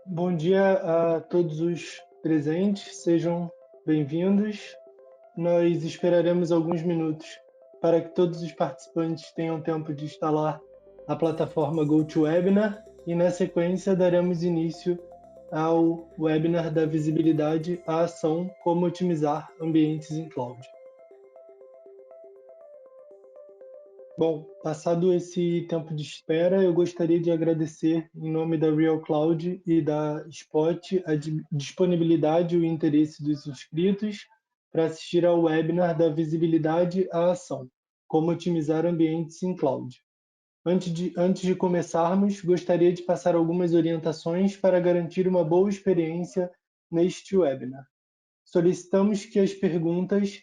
Bom dia a todos os presentes, sejam bem-vindos. Nós esperaremos alguns minutos para que todos os participantes tenham tempo de instalar a plataforma GoToWebinar e, na sequência, daremos início ao webinar da visibilidade à ação Como otimizar ambientes em cloud. Bom, passado esse tempo de espera, eu gostaria de agradecer, em nome da Real Cloud e da Spot, a disponibilidade e o interesse dos inscritos para assistir ao webinar da Visibilidade à Ação, Como otimizar ambientes em cloud. Antes de começarmos, gostaria de passar algumas orientações para garantir uma boa experiência neste webinar. Solicitamos que as perguntas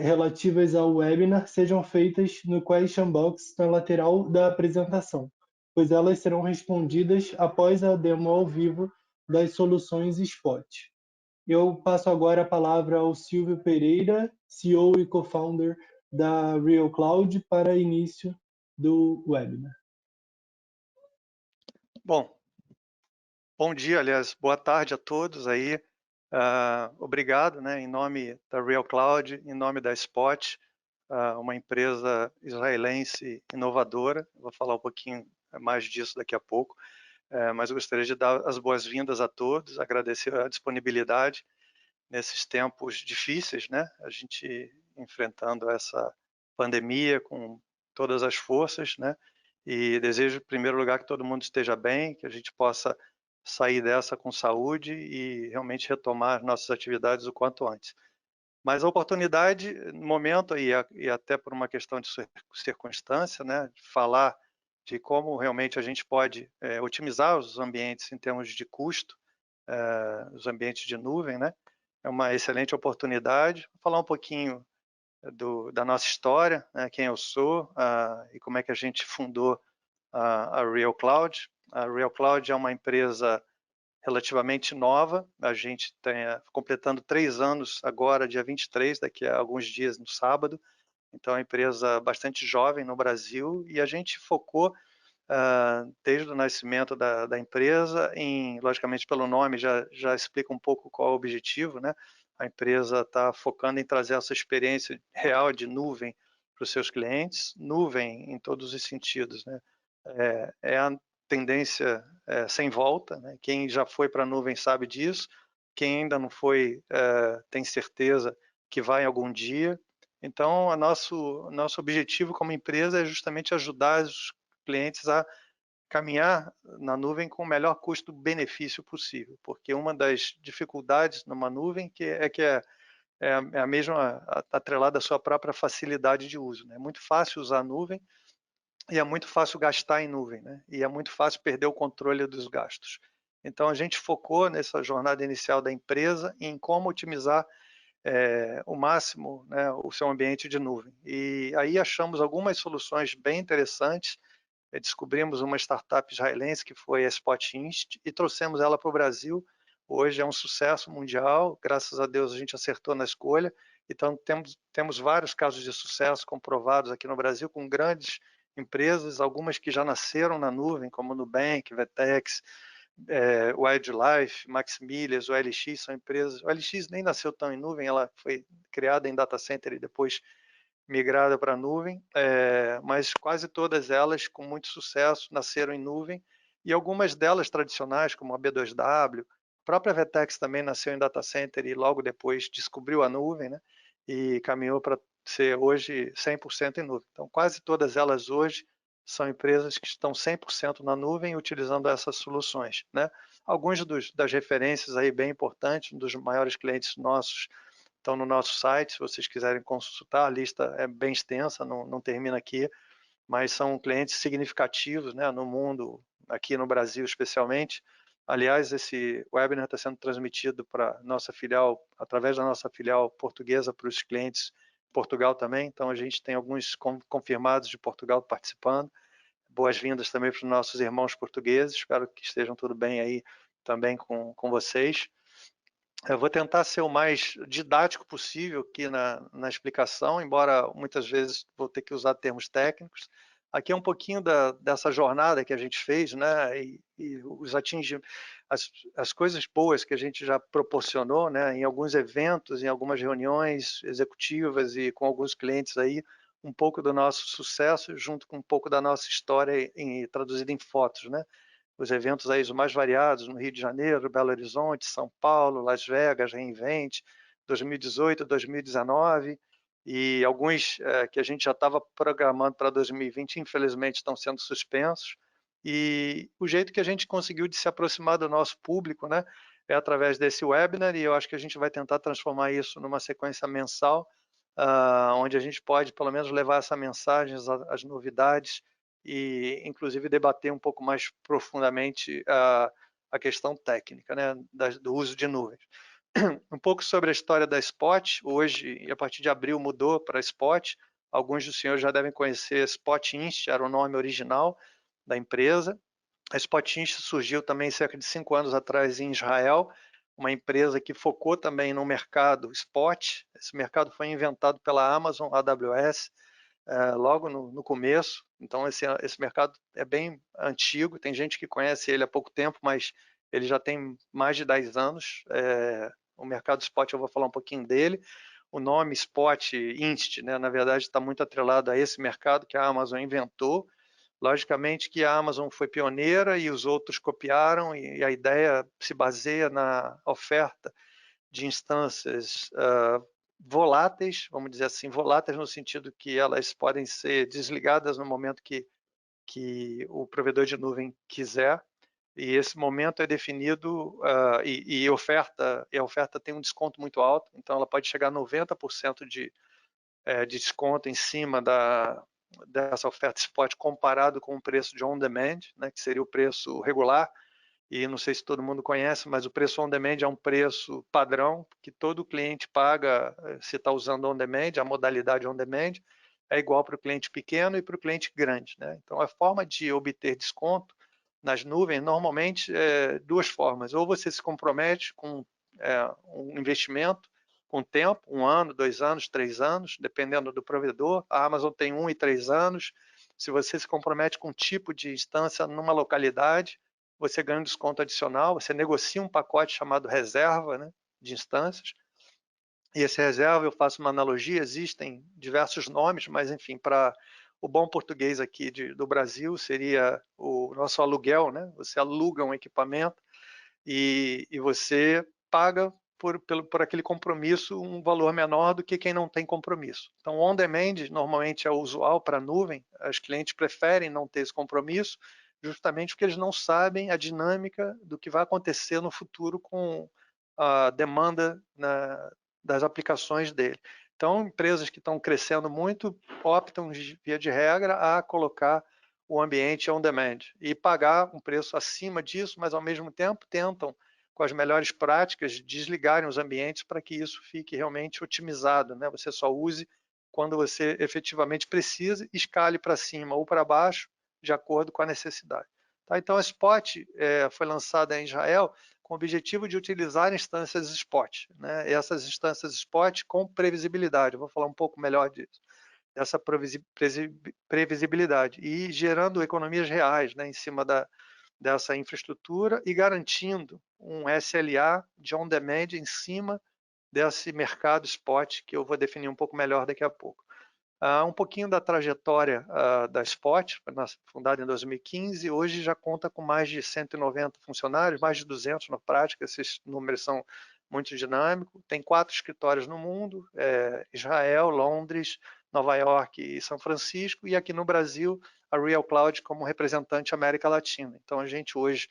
relativas ao webinar sejam feitas no question box na lateral da apresentação, pois elas serão respondidas após a demo ao vivo das soluções Spot. Eu passo agora a palavra ao Silvio Pereira, CEO e co-founder da Real Cloud, para início do webinar. Bom, bom dia, aliás, boa tarde a todos aí. Obrigado, né, em nome da Real Cloud, em nome da Spot, uma empresa israelense inovadora. Vou falar um pouquinho mais disso daqui a pouco, mas eu gostaria de dar as boas-vindas a todos, agradecer a disponibilidade nesses tempos difíceis, né? A gente enfrentando essa pandemia com todas as forças, né? E desejo, em primeiro lugar, que todo mundo esteja bem, que a gente possa sair dessa com saúde e realmente retomar nossas atividades o quanto antes. Mas a oportunidade, no momento, e até por uma questão de circunstância, né, de falar de como realmente a gente pode otimizar os ambientes em termos de custo, os ambientes de nuvem, né? É uma excelente oportunidade. Vou falar um pouquinho da nossa história, né, quem eu sou e como é que a gente fundou a Real Cloud. A Real Cloud é uma empresa relativamente nova, a gente está completando 3 anos agora, dia 23, daqui a alguns dias, no sábado, então é uma empresa bastante jovem no Brasil e a gente focou desde o nascimento da empresa, logicamente pelo nome já explica um pouco qual é o objetivo, né? A empresa está focando em trazer essa experiência real de nuvem para os seus clientes, nuvem em todos os sentidos, né? É a tendência sem volta, né? Quem já foi para a nuvem sabe disso, quem ainda não foi tem certeza que vai algum dia. Então, nosso objetivo como empresa é justamente ajudar os clientes a caminhar na nuvem com o melhor custo-benefício possível, porque uma das dificuldades numa nuvem é a mesma atrelada à sua própria facilidade de uso, né? É muito fácil usar a nuvem e é muito fácil gastar em nuvem, né? E é muito fácil perder o controle dos gastos. Então a gente focou nessa jornada inicial da empresa em como otimizar o máximo, né, o seu ambiente de nuvem. E aí achamos algumas soluções bem interessantes. Descobrimos uma startup israelense que foi a Spot Inst e trouxemos ela para o Brasil. Hoje é um sucesso mundial, graças a Deus a gente acertou na escolha. Então temos vários casos de sucesso comprovados aqui no Brasil com grandes empresas, algumas que já nasceram na nuvem, como Nubank, Vetex, Wildlife, Maximilias, o OLX, são empresas. O OLX nem nasceu tão em nuvem, ela foi criada em data center e depois migrada para a nuvem, mas quase todas elas, com muito sucesso, nasceram em nuvem, e algumas delas tradicionais, como a B2W, a própria Vetex também nasceu em data center e logo depois descobriu a nuvem, né? E caminhou para ser hoje 100% em nuvem. Então, quase todas elas hoje são empresas que estão 100% na nuvem utilizando essas soluções, né? Alguns das referências aí bem importantes, um dos maiores clientes nossos estão no nosso site, se vocês quiserem consultar, a lista é bem extensa, não termina aqui, mas são clientes significativos, né, no mundo, aqui no Brasil especialmente. Aliás, esse webinar está sendo transmitido para nossa filial, através da nossa filial portuguesa, para os clientes de Portugal também, então a gente tem alguns confirmados de Portugal participando. Boas-vindas também para os nossos irmãos portugueses, espero que estejam tudo bem aí também com vocês. Eu vou tentar ser o mais didático possível aqui na explicação, embora muitas vezes vou ter que usar termos técnicos. Aqui é um pouquinho dessa jornada que a gente fez, né? E as coisas boas que a gente já proporcionou, né, em alguns eventos, em algumas reuniões executivas e com alguns clientes aí, um pouco do nosso sucesso junto com um pouco da nossa história traduzida em fotos, né? Os eventos aí os mais variados no Rio de Janeiro, Belo Horizonte, São Paulo, Las Vegas, Reinvent, 2018, 2019 e alguns que a gente já estava programando para 2020, infelizmente estão sendo suspensos. E o jeito que a gente conseguiu de se aproximar do nosso público, né, é através desse webinar, e eu acho que a gente vai tentar transformar isso numa sequência mensal, onde a gente pode pelo menos levar essa mensagem, as novidades e inclusive debater um pouco mais profundamente a questão técnica, né, do uso de nuvens. Um pouco sobre a história da Spot. Hoje, e a partir de abril, mudou para Spot. Alguns dos senhores já devem conhecer Spot Inst, era o nome original da empresa. A Spot Inst surgiu também cerca de 5 anos atrás em Israel, uma empresa que focou também no mercado Spot. Esse mercado foi inventado pela Amazon AWS logo no começo. Então, esse mercado é bem antigo. Tem gente que conhece ele há pouco tempo, mas ele já tem mais de 10 anos. O mercado Spot, eu vou falar um pouquinho dele. O nome Spot Inst, né, na verdade, está muito atrelado a esse mercado que a Amazon inventou. Logicamente que a Amazon foi pioneira e os outros copiaram, e a ideia se baseia na oferta de instâncias voláteis, vamos dizer assim, voláteis no sentido que elas podem ser desligadas no momento que o provedor de nuvem quiser, e esse momento é definido e a oferta tem um desconto muito alto, então ela pode chegar a 90% de desconto em cima dessa oferta spot comparado com o preço de on-demand, né, que seria o preço regular. E não sei se todo mundo conhece, mas o preço on-demand é um preço padrão que todo cliente paga se está usando on-demand, a modalidade on-demand é igual para o cliente pequeno e para o cliente grande, né? Então, a forma de obter desconto nas nuvens, normalmente, duas formas. Ou você se compromete com um investimento com tempo, 1 ano, 2 anos, 3 anos, dependendo do provedor. A Amazon tem 1 e 3 anos. Se você se compromete com um tipo de instância numa localidade, você ganha um desconto adicional, você negocia um pacote chamado reserva, né, de instâncias. E esse reserva, eu faço uma analogia, existem diversos nomes, mas enfim, para o bom português aqui do Brasil, seria o nosso aluguel, né? Você aluga um equipamento e você paga por aquele compromisso um valor menor do que quem não tem compromisso. Então, on-demand normalmente é usual para a nuvem, os clientes preferem não ter esse compromisso, justamente porque eles não sabem a dinâmica do que vai acontecer no futuro com a demanda das aplicações dele. Então, empresas que estão crescendo muito optam, via de regra, a colocar o ambiente on-demand e pagar um preço acima disso, mas ao mesmo tempo tentam, com as melhores práticas, desligarem os ambientes para que isso fique realmente otimizado, né? Você só use quando você efetivamente precisa, escale para cima ou para baixo, de acordo com a necessidade. Tá? Então, a Spot foi lançada em Israel com o objetivo de utilizar instâncias Spot, né? Essas instâncias Spot com previsibilidade. Eu vou falar um pouco melhor disso. Essa previsibilidade e gerando economias reais, né, em cima dessa infraestrutura e garantindo um SLA de on-demand em cima desse mercado spot que eu vou definir um pouco melhor daqui a pouco. Um pouquinho da trajetória da Spot, fundada em 2015, hoje já conta com mais de 190 funcionários, mais de 200 na prática, esses números são muito dinâmicos. Tem 4 escritórios no mundo, Israel, Londres, Nova York e São Francisco, e aqui no Brasil, a Real Cloud como representante América Latina. Então, a gente hoje,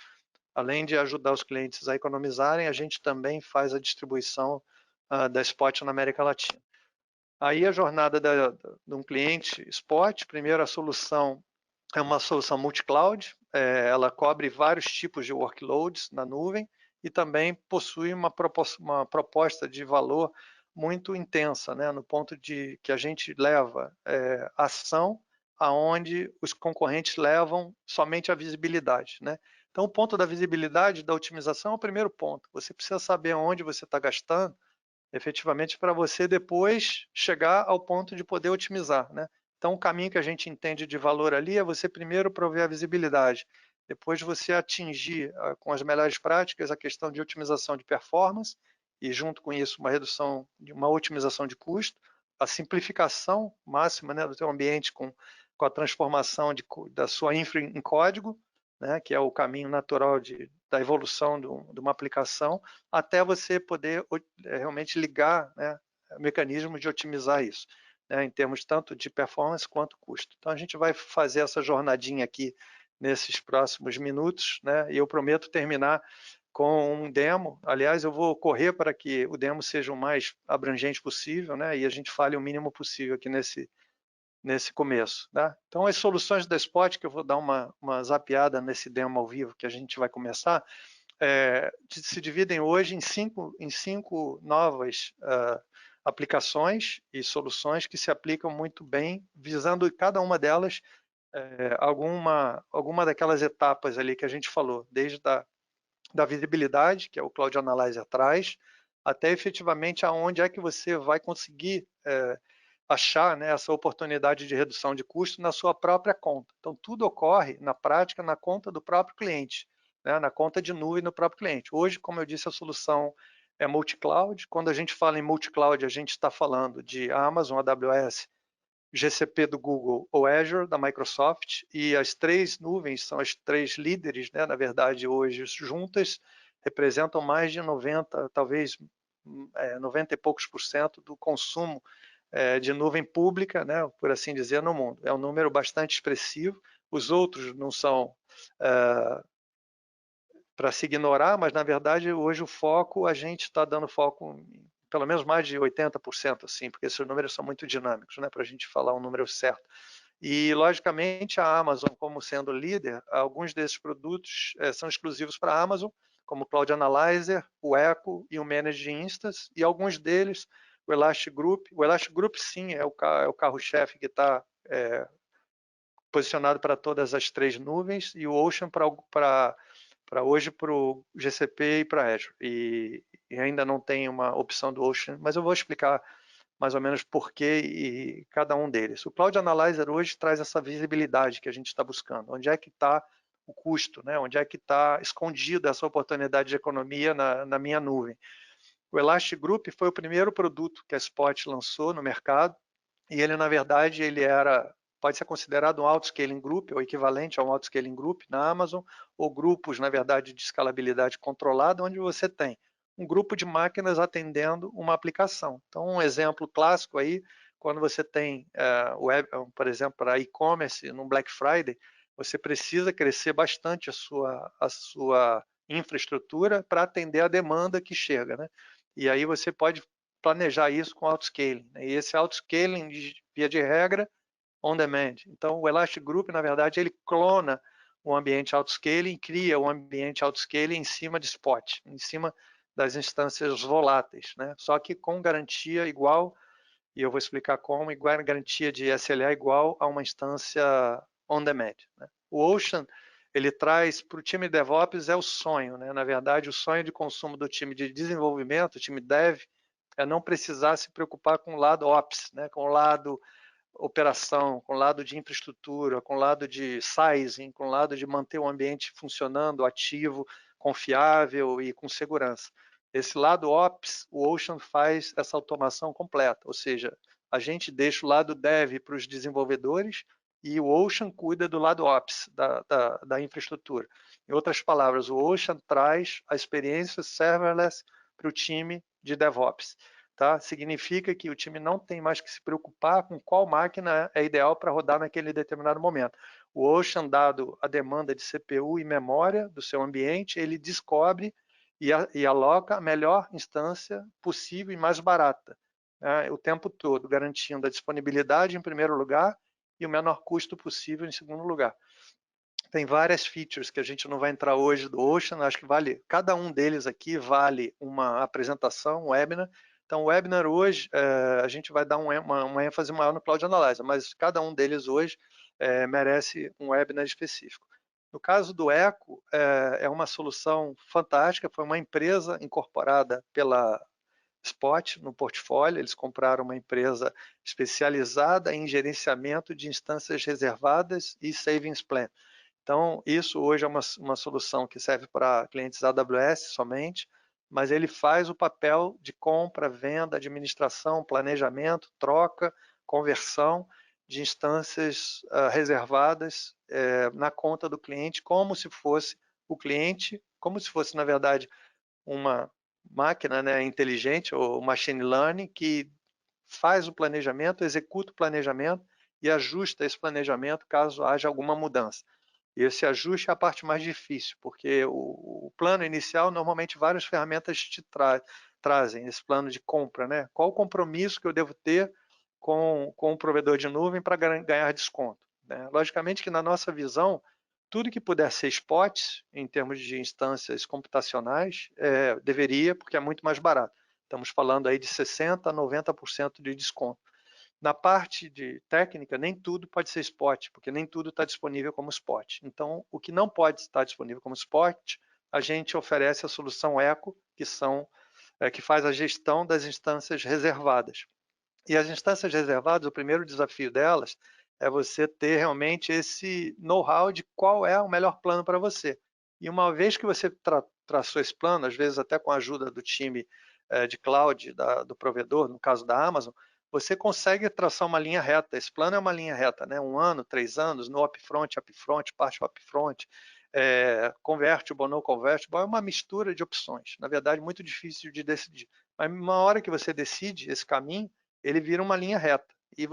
além de ajudar os clientes a economizarem, a gente também faz a distribuição da Spot na América Latina. Aí a jornada de um cliente Spot, primeiro a solução é uma solução multi-cloud, ela cobre vários tipos de workloads na nuvem e também possui uma proposta de valor muito intensa, né, no ponto de que a gente leva ação aonde os concorrentes levam somente a visibilidade, né? Então, o ponto da visibilidade, da otimização é o primeiro ponto. Você precisa saber onde você está gastando, efetivamente, para você depois chegar ao ponto de poder otimizar, né? Então, o caminho que a gente entende de valor ali é você primeiro prover a visibilidade depois de você atingir com as melhores práticas a questão de otimização de performance e junto com isso uma otimização de custo, a simplificação máxima, né, do teu ambiente com a transformação da sua infra em código, né, que é o caminho natural da evolução de uma aplicação, até você poder realmente ligar, né, mecanismos de otimizar isso, né, em termos tanto de performance quanto custo. Então a gente vai fazer essa jornadinha aqui nesses próximos minutos, né, e eu prometo terminar com um demo. Aliás, eu vou correr para que o demo seja o mais abrangente possível, né, e a gente fale o mínimo possível aqui nesse começo. Tá? Então, as soluções da Spot, que eu vou dar uma zapeada nesse demo ao vivo que a gente vai começar, se dividem hoje em cinco novas aplicações e soluções que se aplicam muito bem, visando cada uma delas alguma daquelas etapas ali que a gente falou, desde da visibilidade, que é o Cloud Analyzer traz, até efetivamente aonde é que você vai conseguir achar, né, essa oportunidade de redução de custo na sua própria conta. Então, tudo ocorre, na prática, na conta do próprio cliente, né, na conta de nuvem do próprio cliente. Hoje, como eu disse, a solução é multi-cloud. Quando a gente fala em multi-cloud, a gente está falando de Amazon, AWS, GCP do Google ou Azure da Microsoft, e as três nuvens são as três líderes, né, na verdade, hoje juntas representam mais de 90, talvez 90 e poucos por cento do consumo de nuvem pública, né, por assim dizer, no mundo. É um número bastante expressivo. Os outros não são para se ignorar, mas na verdade hoje o foco, a gente está dando foco em pelo menos mais de 80%, assim, porque esses números são muito dinâmicos, né, para a gente falar um número certo. E, logicamente, a Amazon, como sendo líder, alguns desses produtos são exclusivos para a Amazon, como o Cloud Analyzer, o Echo e o Managed Instance, e alguns deles, o Elastic Group. O Elastic Group, sim, é o carro-chefe que está posicionado para todas as três nuvens, e o Ocean para hoje para o GCP e para Azure. E ainda não tem uma opção do Ocean, mas eu vou explicar mais ou menos por que e cada um deles. O Cloud Analyzer hoje traz essa visibilidade que a gente está buscando. Onde é que está o custo, né? Onde é que está escondida essa oportunidade de economia na minha nuvem? O Elastic Group foi o primeiro produto que a Spot lançou no mercado e ele, na verdade, pode ser considerado um auto-scaling group, ou equivalente a um auto-scaling group na Amazon, ou grupos, na verdade, de escalabilidade controlada, onde você tem um grupo de máquinas atendendo uma aplicação. Então, um exemplo clássico aí, quando você tem, por exemplo, para e-commerce, no Black Friday, você precisa crescer bastante a sua infraestrutura para atender a demanda que chega, né? E aí você pode planejar isso com auto-scaling, né? E esse auto-scaling, via de regra, on demand. Então, o Elastic Group, na verdade, ele clona o ambiente auto-scaling, cria o ambiente auto-scaling em cima de Spot, em cima das instâncias voláteis, né? Só que com garantia igual, e eu vou explicar como, igual garantia de SLA igual a uma instância on demand, né? O Ocean, ele traz para o time de DevOps o sonho, né? Na verdade, o sonho de consumo do time de desenvolvimento, o time Dev, é não precisar se preocupar com o lado Ops, né? Com o lado operação, com o lado de infraestrutura, com o lado de sizing, com o lado de manter o ambiente funcionando, ativo, confiável e com segurança. Esse lado Ops, o Ocean faz essa automação completa, ou seja, a gente deixa o lado Dev para os desenvolvedores e o Ocean cuida do lado Ops, da infraestrutura. Em outras palavras, o Ocean traz a experiência serverless para o time de DevOps. Tá? Significa que o time não tem mais que se preocupar com qual máquina é ideal para rodar naquele determinado momento. O Ocean, dado a demanda de CPU e memória do seu ambiente, ele descobre e aloca a melhor instância possível e mais barata, né, o tempo todo, garantindo a disponibilidade em primeiro lugar e o menor custo possível em segundo lugar. Tem várias features que a gente não vai entrar hoje do Ocean, acho que cada um deles aqui vale uma apresentação, um webinar. Então, o webinar hoje, a gente vai dar uma ênfase maior no Cloud Analyzer, mas cada um deles hoje merece um webinar específico. No caso do Echo, é uma solução fantástica, foi uma empresa incorporada pela Spot no portfólio, eles compraram uma empresa especializada em gerenciamento de instâncias reservadas e savings plan. Então, isso hoje é uma solução que serve para clientes AWS somente, mas ele faz o papel de compra, venda, administração, planejamento, troca, conversão de instâncias reservadas na conta do cliente, como se fosse o cliente, como se fosse, na verdade, uma máquina, né, inteligente ou machine learning que faz o planejamento, executa o planejamento e ajusta esse planejamento caso haja alguma mudança. E esse ajuste é a parte mais difícil, porque o plano inicial, normalmente várias ferramentas te trazem esse plano de compra, né? Qual o compromisso que eu devo ter com o provedor de nuvem para ganhar desconto, né? Logicamente que na nossa visão, tudo que puder ser spot, em termos de instâncias computacionais, deveria, porque é muito mais barato. Estamos falando aí de 60% a 90% de desconto. Na parte de técnica, nem tudo pode ser spot, porque nem tudo está disponível como spot. Então, o que não pode estar disponível como spot, a gente oferece a solução Eco, que faz a gestão das instâncias reservadas. E as instâncias reservadas, o primeiro desafio delas é você ter realmente esse know-how de qual é o melhor plano para você. E uma vez que você traçou esse plano, às vezes até com a ajuda do time de cloud, do provedor, no caso da Amazon, você consegue traçar uma linha reta. Esse plano é uma linha reta, né? 1 ano, 3 anos, no upfront, parte upfront, convertible, no convertible, é uma mistura de opções. Na verdade, muito difícil de decidir. Mas uma hora que você decide esse caminho, ele vira uma linha reta. E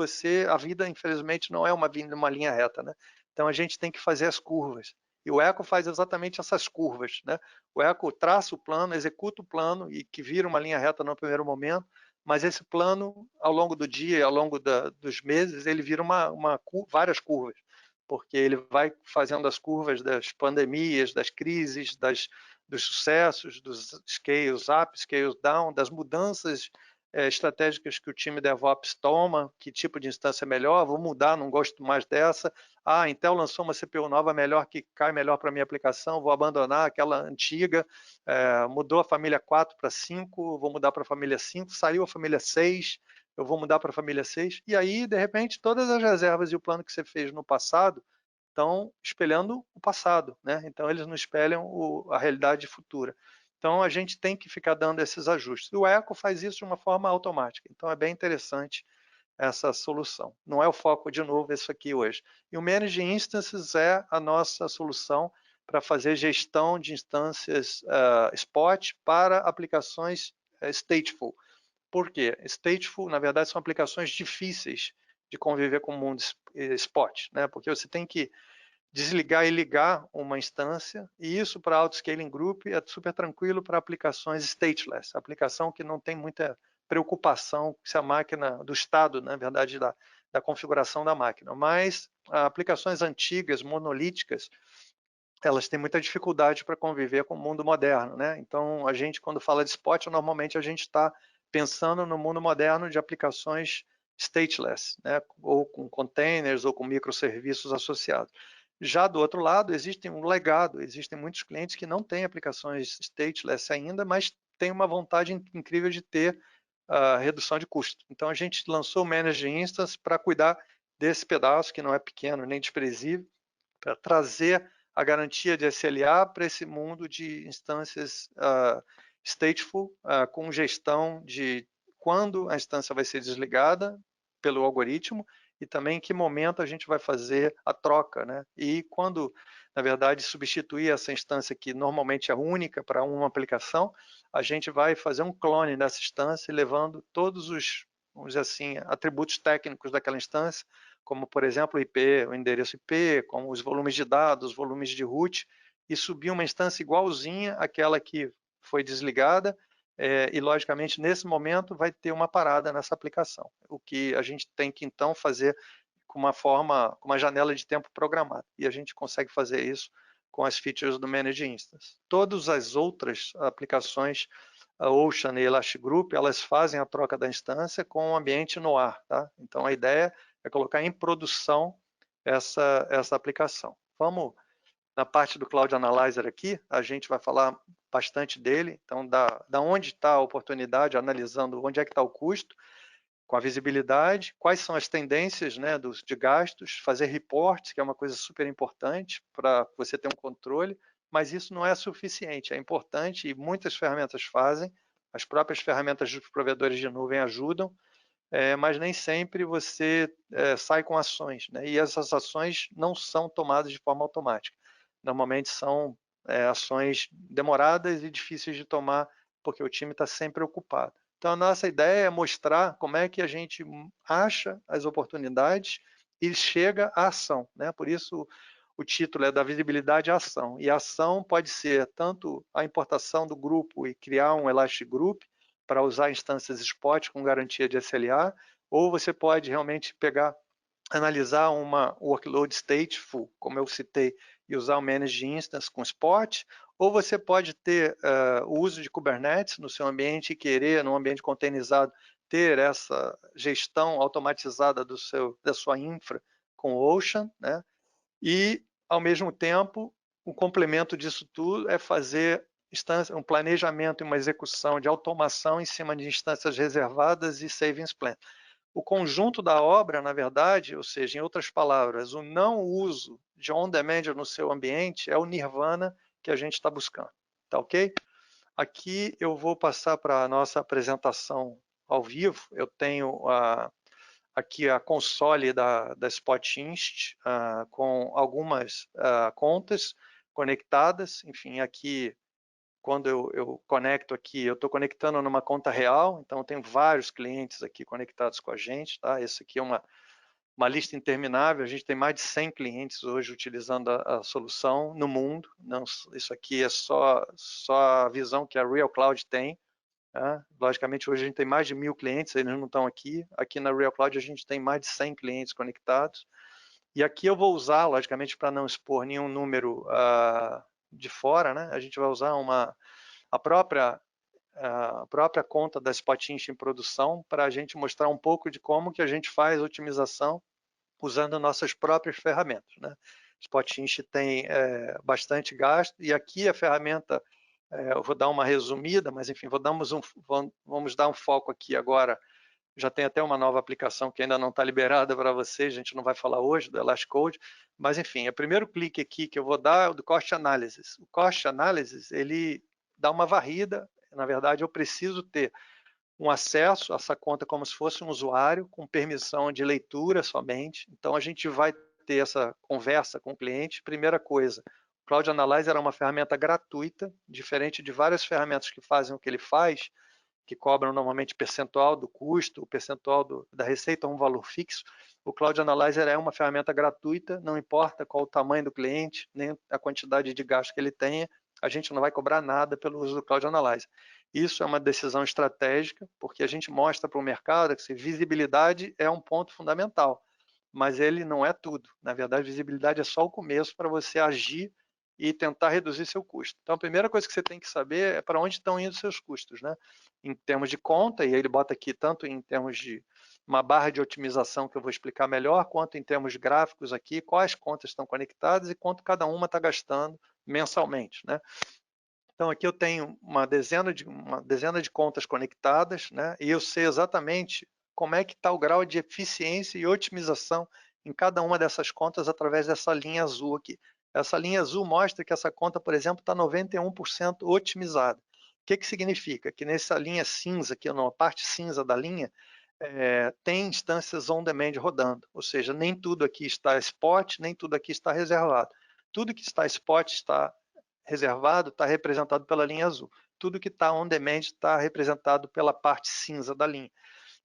a vida, infelizmente, não é uma linha reta, né? Então a gente tem que fazer as curvas. E o Eco faz exatamente essas curvas, né? O Eco traça o plano, executa o plano e que vira uma linha reta no primeiro momento, mas esse plano, ao longo do dia, ao longo dos meses, ele vira várias curvas, porque ele vai fazendo as curvas das pandemias, das crises, dos sucessos, dos scales up, scales down, das mudanças estratégicas que o time DevOps toma, que tipo de instância é melhor, vou mudar, não gosto mais dessa. Ah, Intel lançou uma CPU nova melhor que cai melhor para a minha aplicação, vou abandonar aquela antiga, mudou a família 4 para 5, vou mudar para a família 5, saiu a família 6, eu vou mudar para a família 6, e aí, de repente, todas as reservas e o plano que você fez no passado estão espelhando o passado, né? Então eles não espelham a realidade futura. Então a gente tem que ficar dando esses ajustes. E o Eco faz isso de uma forma automática. Então é bem interessante essa solução. Não é o foco de novo isso aqui hoje. E o Manage Instances é a nossa solução para fazer gestão de instâncias spot para aplicações stateful. Por quê? Stateful, na verdade, são aplicações difíceis de conviver com o mundo spot, né? Porque você tem que desligar e ligar uma instância, e isso para Autoscaling Group é super tranquilo para aplicações stateless, aplicação que não tem muita preocupação se a máquina, do estado, na verdade, da configuração da máquina. Mas aplicações antigas, monolíticas, elas têm muita dificuldade para conviver com o mundo moderno, né? Então, a gente, quando fala de spot, normalmente a gente está pensando no mundo moderno de aplicações stateless, né? Ou com containers ou com microserviços associados. Já do outro lado, existe um legado, existem muitos clientes que não têm aplicações stateless ainda, mas têm uma vontade incrível de ter redução de custo. Então, a gente lançou o Managed Instance para cuidar desse pedaço, que não é pequeno nem desprezível, para trazer a garantia de SLA para esse mundo de instâncias stateful, com gestão de quando a instância vai ser desligada pelo algoritmo e também em que momento a gente vai fazer a troca, né? E quando, na verdade, substituir essa instância que normalmente é única para uma aplicação, a gente vai fazer um clone dessa instância, levando todos os, vamos dizer assim, atributos técnicos daquela instância, como, por exemplo, o IP, o endereço IP, como os volumes de dados, os volumes de root, e subir uma instância igualzinha àquela que foi desligada, e, logicamente, nesse momento vai ter uma parada nessa aplicação, o que a gente tem que, então, fazer com uma janela de tempo programada, e a gente consegue fazer isso com as features do Managed Instance. Todas as outras aplicações, a Ocean e Elastic Group, elas fazem a troca da instância com o ambiente no ar, tá? Então, a ideia é colocar em produção essa aplicação. Vamos na parte do Cloud Analyzer aqui, a gente vai falar bastante dele, então da onde está a oportunidade, analisando onde é que está o custo, com a visibilidade, quais são as tendências, né, de gastos, fazer reports, que é uma coisa super importante para você ter um controle, mas isso não é suficiente, é importante e muitas ferramentas fazem, as próprias ferramentas dos provedores de nuvem ajudam, mas nem sempre você sai com ações, né? E essas ações não são tomadas de forma automática. Normalmente são ações demoradas e difíceis de tomar, porque o time está sempre ocupado. Então, a nossa ideia é mostrar como é que a gente acha as oportunidades e chega à ação, né? Por isso, o título é da visibilidade à ação. E a ação pode ser tanto a importação do grupo e criar um Elastic Group, para usar instâncias Spot com garantia de SLA, ou você pode realmente analisar uma workload stateful, como eu citei, e usar o Managed Instance com Spot, ou você pode ter o uso de Kubernetes no seu ambiente e querer, num ambiente containerizado, ter essa gestão automatizada da sua infra com Ocean, né? E, ao mesmo tempo, o complemento disso tudo é fazer um planejamento e uma execução de automação em cima de instâncias reservadas e savings plan. O conjunto da obra, na verdade, ou seja, em outras palavras, o não uso de on-demand no seu ambiente é o nirvana que a gente está buscando. Tá ok? Aqui eu vou passar para a nossa apresentação ao vivo. Eu tenho aqui a console da Spotinst com algumas contas conectadas. Enfim, aqui quando eu conecto aqui, eu estou conectando numa conta real, então eu tenho vários clientes aqui conectados com a gente, tá? Esse aqui é uma lista interminável, a gente tem mais de 100 clientes hoje utilizando a solução no mundo. Não, isso aqui é só a visão que a Real Cloud tem. Logicamente, hoje a gente tem mais de 1.000 clientes, eles não estão aqui. Aqui na Real Cloud a gente tem mais de 100 clientes conectados. E aqui eu vou usar, logicamente, para não expor nenhum número de fora, né? A gente vai usar a própria conta da Spotinst em produção para a gente mostrar um pouco de como que a gente faz otimização usando nossas próprias ferramentas, né? Spotinst tem bastante gasto e aqui a ferramenta, eu vou dar uma resumida, mas enfim, vamos dar um foco aqui agora. Já tem até uma nova aplicação que ainda não está liberada para vocês, a gente não vai falar hoje do Elastic Code, mas enfim, o primeiro clique aqui que eu vou dar é o do Cost Analysis. O Cost Analysis, ele dá uma varrida, na verdade eu preciso ter um acesso a essa conta como se fosse um usuário, com permissão de leitura somente. Então, a gente vai ter essa conversa com o cliente. Primeira coisa, o Cloud Analyzer é uma ferramenta gratuita, diferente de várias ferramentas que fazem o que ele faz, que cobram normalmente percentual do custo, o percentual da receita, um valor fixo. O Cloud Analyzer é uma ferramenta gratuita, não importa qual o tamanho do cliente, nem a quantidade de gasto que ele tenha, a gente não vai cobrar nada pelo uso do Cloud Analyzer. Isso é uma decisão estratégica, porque a gente mostra para o mercado que visibilidade é um ponto fundamental, mas ele não é tudo. Na verdade, visibilidade é só o começo para você agir e tentar reduzir seu custo. Então, a primeira coisa que você tem que saber é para onde estão indo seus custos, né? Em termos de conta, e aí ele bota aqui tanto em termos de uma barra de otimização que eu vou explicar melhor, quanto em termos gráficos aqui, quais contas estão conectadas e quanto cada uma está gastando mensalmente, né? Então aqui eu tenho uma dezena de contas conectadas, né? E eu sei exatamente como é que está o grau de eficiência e otimização em cada uma dessas contas através dessa linha azul aqui. Essa linha azul mostra que essa conta, por exemplo, está 91% otimizada. O que significa? Que nessa linha cinza, aqui na parte cinza da linha, tem instâncias on-demand rodando, ou seja, nem tudo aqui está spot, nem tudo aqui está reservado. Tudo que está spot está reservado, está representado pela linha azul. Tudo que está on-demand está representado pela parte cinza da linha.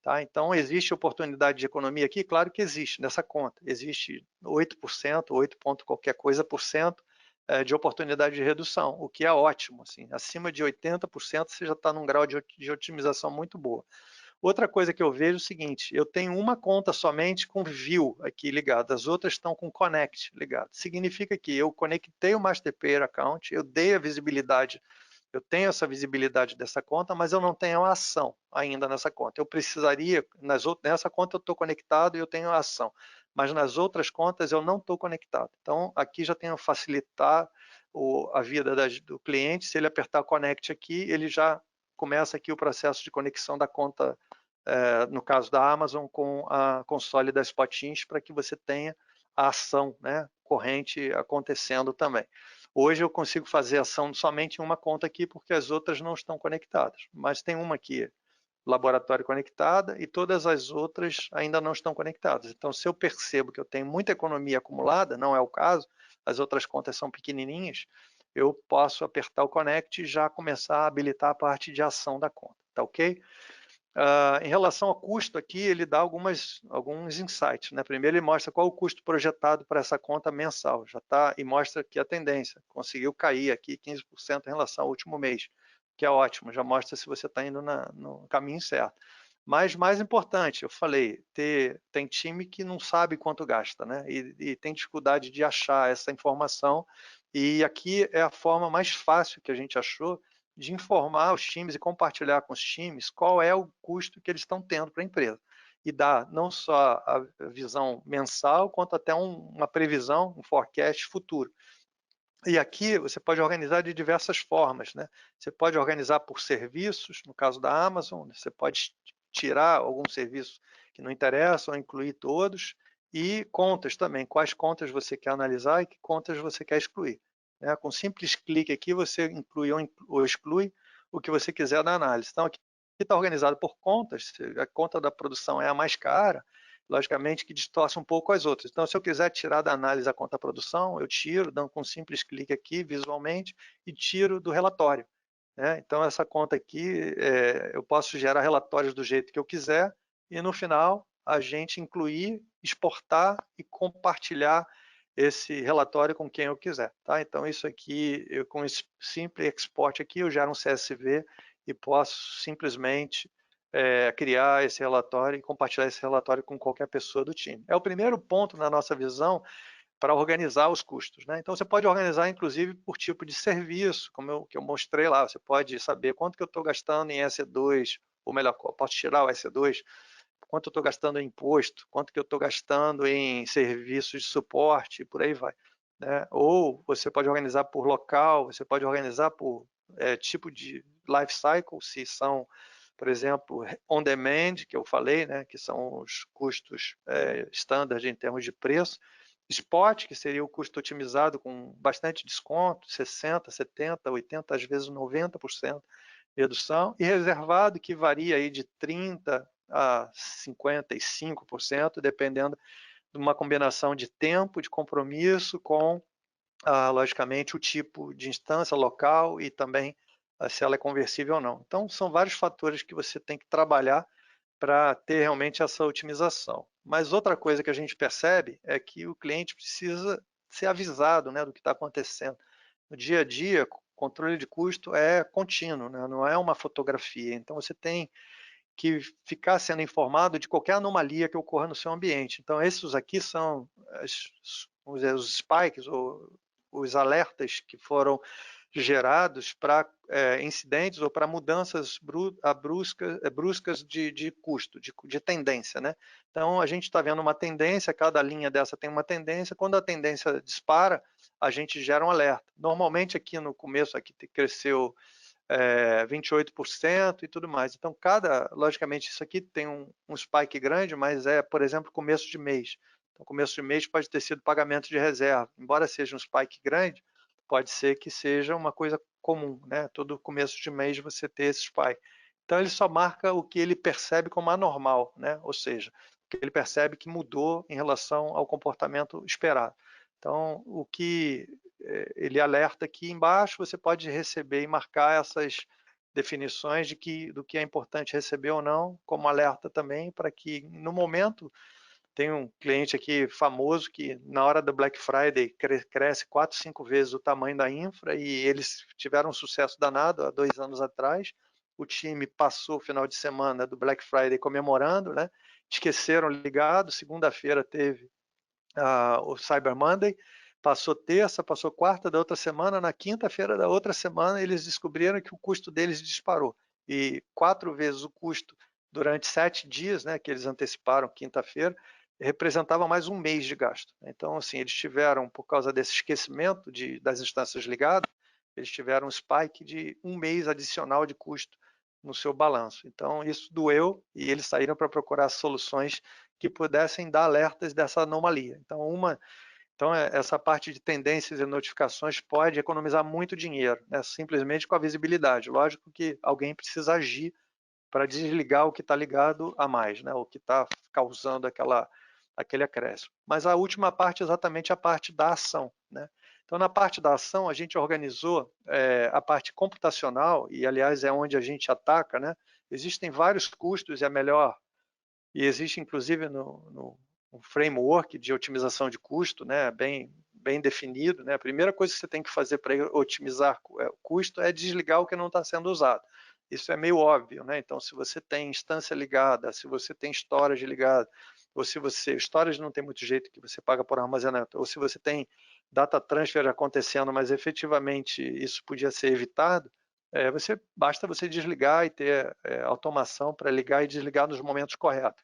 Tá? Então, existe oportunidade de economia aqui? Claro que existe nessa conta. Existe 8%, 8 ponto qualquer coisa por cento de oportunidade de redução, o que é ótimo. Assim, acima de 80% você já está num grau de otimização muito boa. Outra coisa que eu vejo é o seguinte, eu tenho uma conta somente com View aqui ligada, as outras estão com Connect ligado. Significa que eu conectei o Master Payer Account, eu dei a visibilidade, eu tenho essa visibilidade dessa conta, mas eu não tenho a ação ainda nessa conta. Eu precisaria, nessa conta eu estou conectado e eu tenho a ação, mas nas outras contas eu não estou conectado. Então aqui já tenho facilitar a vida do cliente, se ele apertar Connect aqui, ele já começa aqui o processo de conexão da conta no caso da Amazon, com a console da Spotins, para que você tenha a ação, né, corrente acontecendo também. Hoje eu consigo fazer ação somente em uma conta aqui, porque as outras não estão conectadas, mas tem uma aqui, laboratório conectada, e todas as outras ainda não estão conectadas. Então, se eu percebo que eu tenho muita economia acumulada, não é o caso, as outras contas são pequenininhas, eu posso apertar o Connect e já começar a habilitar a parte de ação da conta, tá ok? Em relação ao custo aqui, ele dá alguns insights, né? Primeiro ele mostra qual o custo projetado para essa conta mensal, já tá, e mostra aqui a tendência, conseguiu cair aqui 15% em relação ao último mês, que é ótimo, já mostra se você está indo no caminho certo. Mas mais importante, eu falei, tem time que não sabe quanto gasta, né? E tem dificuldade de achar essa informação, e aqui é a forma mais fácil que a gente achou de informar os times e compartilhar com os times qual é o custo que eles estão tendo para a empresa. E dar não só a visão mensal, quanto até uma previsão, um forecast futuro. E aqui você pode organizar de diversas formas, né? Você pode organizar por serviços, no caso da Amazon, você pode tirar algum serviço que não interessa ou incluir todos, e contas também, quais contas você quer analisar e que contas você quer excluir. Né? Com simples clique aqui você inclui ou exclui o que você quiser da análise. Então aqui está organizado por contas, a conta da produção é a mais cara, logicamente que distorce um pouco as outras. Então, se eu quiser tirar da análise a conta produção, eu tiro, dando com um simples clique aqui visualmente e tiro do relatório. Né? Então, essa conta aqui, eu posso gerar relatórios do jeito que eu quiser e no final a gente incluir, exportar e compartilhar esse relatório com quem eu quiser. Tá? Então, isso aqui, com esse simples export aqui, eu gero um CSV e posso simplesmente criar esse relatório e compartilhar esse relatório com qualquer pessoa do time. É o primeiro ponto na nossa visão para organizar os custos. Né? Então, você pode organizar, inclusive, por tipo de serviço, como que eu mostrei lá. Você pode saber quanto que eu estou gastando em EC2, ou melhor, posso tirar o EC2, quanto eu estou gastando em imposto, quanto que eu estou gastando em serviços de suporte, e por aí vai. Né? Ou você pode organizar por local, você pode organizar por tipo de life cycle, se são, por exemplo, on demand, que eu falei, né, que são os custos standard em termos de preço, spot, que seria o custo otimizado com bastante desconto, 60%, 70%, 80%, às vezes 90% de redução, e reservado, que varia aí de 30% a 55%, dependendo de uma combinação de tempo, de compromisso com, logicamente, o tipo de instância local e também se ela é conversível ou não. Então, são vários fatores que você tem que trabalhar para ter realmente essa otimização. Mas outra coisa que a gente percebe é que o cliente precisa ser avisado, né, do que está acontecendo. No dia a dia, controle de custo é contínuo, né, não é uma fotografia. Então, você tem que ficar sendo informado de qualquer anomalia que ocorra no seu ambiente. Então, esses aqui são vamos dizer, os spikes, ou os alertas que foram gerados para incidentes ou para mudanças bruscas de custo, de tendência. Né? Então, a gente está vendo uma tendência, cada linha dessa tem uma tendência, quando a tendência dispara, a gente gera um alerta. Normalmente, aqui no começo, aqui cresceu 28% e tudo mais. Então, logicamente, isso aqui tem um spike grande, mas por exemplo, começo de mês. Então, começo de mês pode ter sido pagamento de reserva. Embora seja um spike grande, pode ser que seja uma coisa comum, né? Todo começo de mês você ter esse spike. Então, ele só marca o que ele percebe como anormal, né? Ou seja, o que ele percebe que mudou em relação ao comportamento esperado. Então, o que ele alerta aqui embaixo, você pode receber e marcar essas definições do que é importante receber ou não, como alerta também, para que no momento, tem um cliente aqui famoso que na hora do Black Friday cresce 4, 5 vezes o tamanho da infra, e eles tiveram um sucesso danado há 2 anos atrás. O time passou o final de semana do Black Friday comemorando, né? Esqueceram ligado, segunda-feira teve o Cyber Monday, passou terça, passou quarta da outra semana, na quinta-feira da outra semana eles descobriram que o custo deles disparou, e 4 vezes o custo durante 7 dias, né, que eles anteciparam quinta-feira, representava mais um mês de gasto. Então, assim, eles tiveram, por causa desse esquecimento das instâncias ligadas, eles tiveram um spike de um mês adicional de custo no seu balanço. Então, isso doeu e eles saíram para procurar soluções que pudessem dar alertas dessa anomalia. Então, essa parte de tendências e notificações pode economizar muito dinheiro, né? Simplesmente com a visibilidade. Lógico que alguém precisa agir para desligar o que está ligado a mais, né? O que está causando aquele acréscimo. Mas a última parte é exatamente a parte da ação, né? Então, na parte da ação, a gente organizou a parte computacional, e aliás é onde a gente ataca, né? Existem vários custos e existe inclusive no um framework de otimização de custo, né, bem definido, né? A primeira coisa que você tem que fazer para otimizar o custo é desligar o que não está sendo usado. Isso é meio óbvio, né? Então, se você tem instância ligada, se você tem storage ligado, ou se você storage não tem muito jeito que você paga por armazenamento, ou se você tem data transfer acontecendo, mas efetivamente isso podia ser evitado, basta você desligar e ter automação para ligar e desligar nos momentos corretos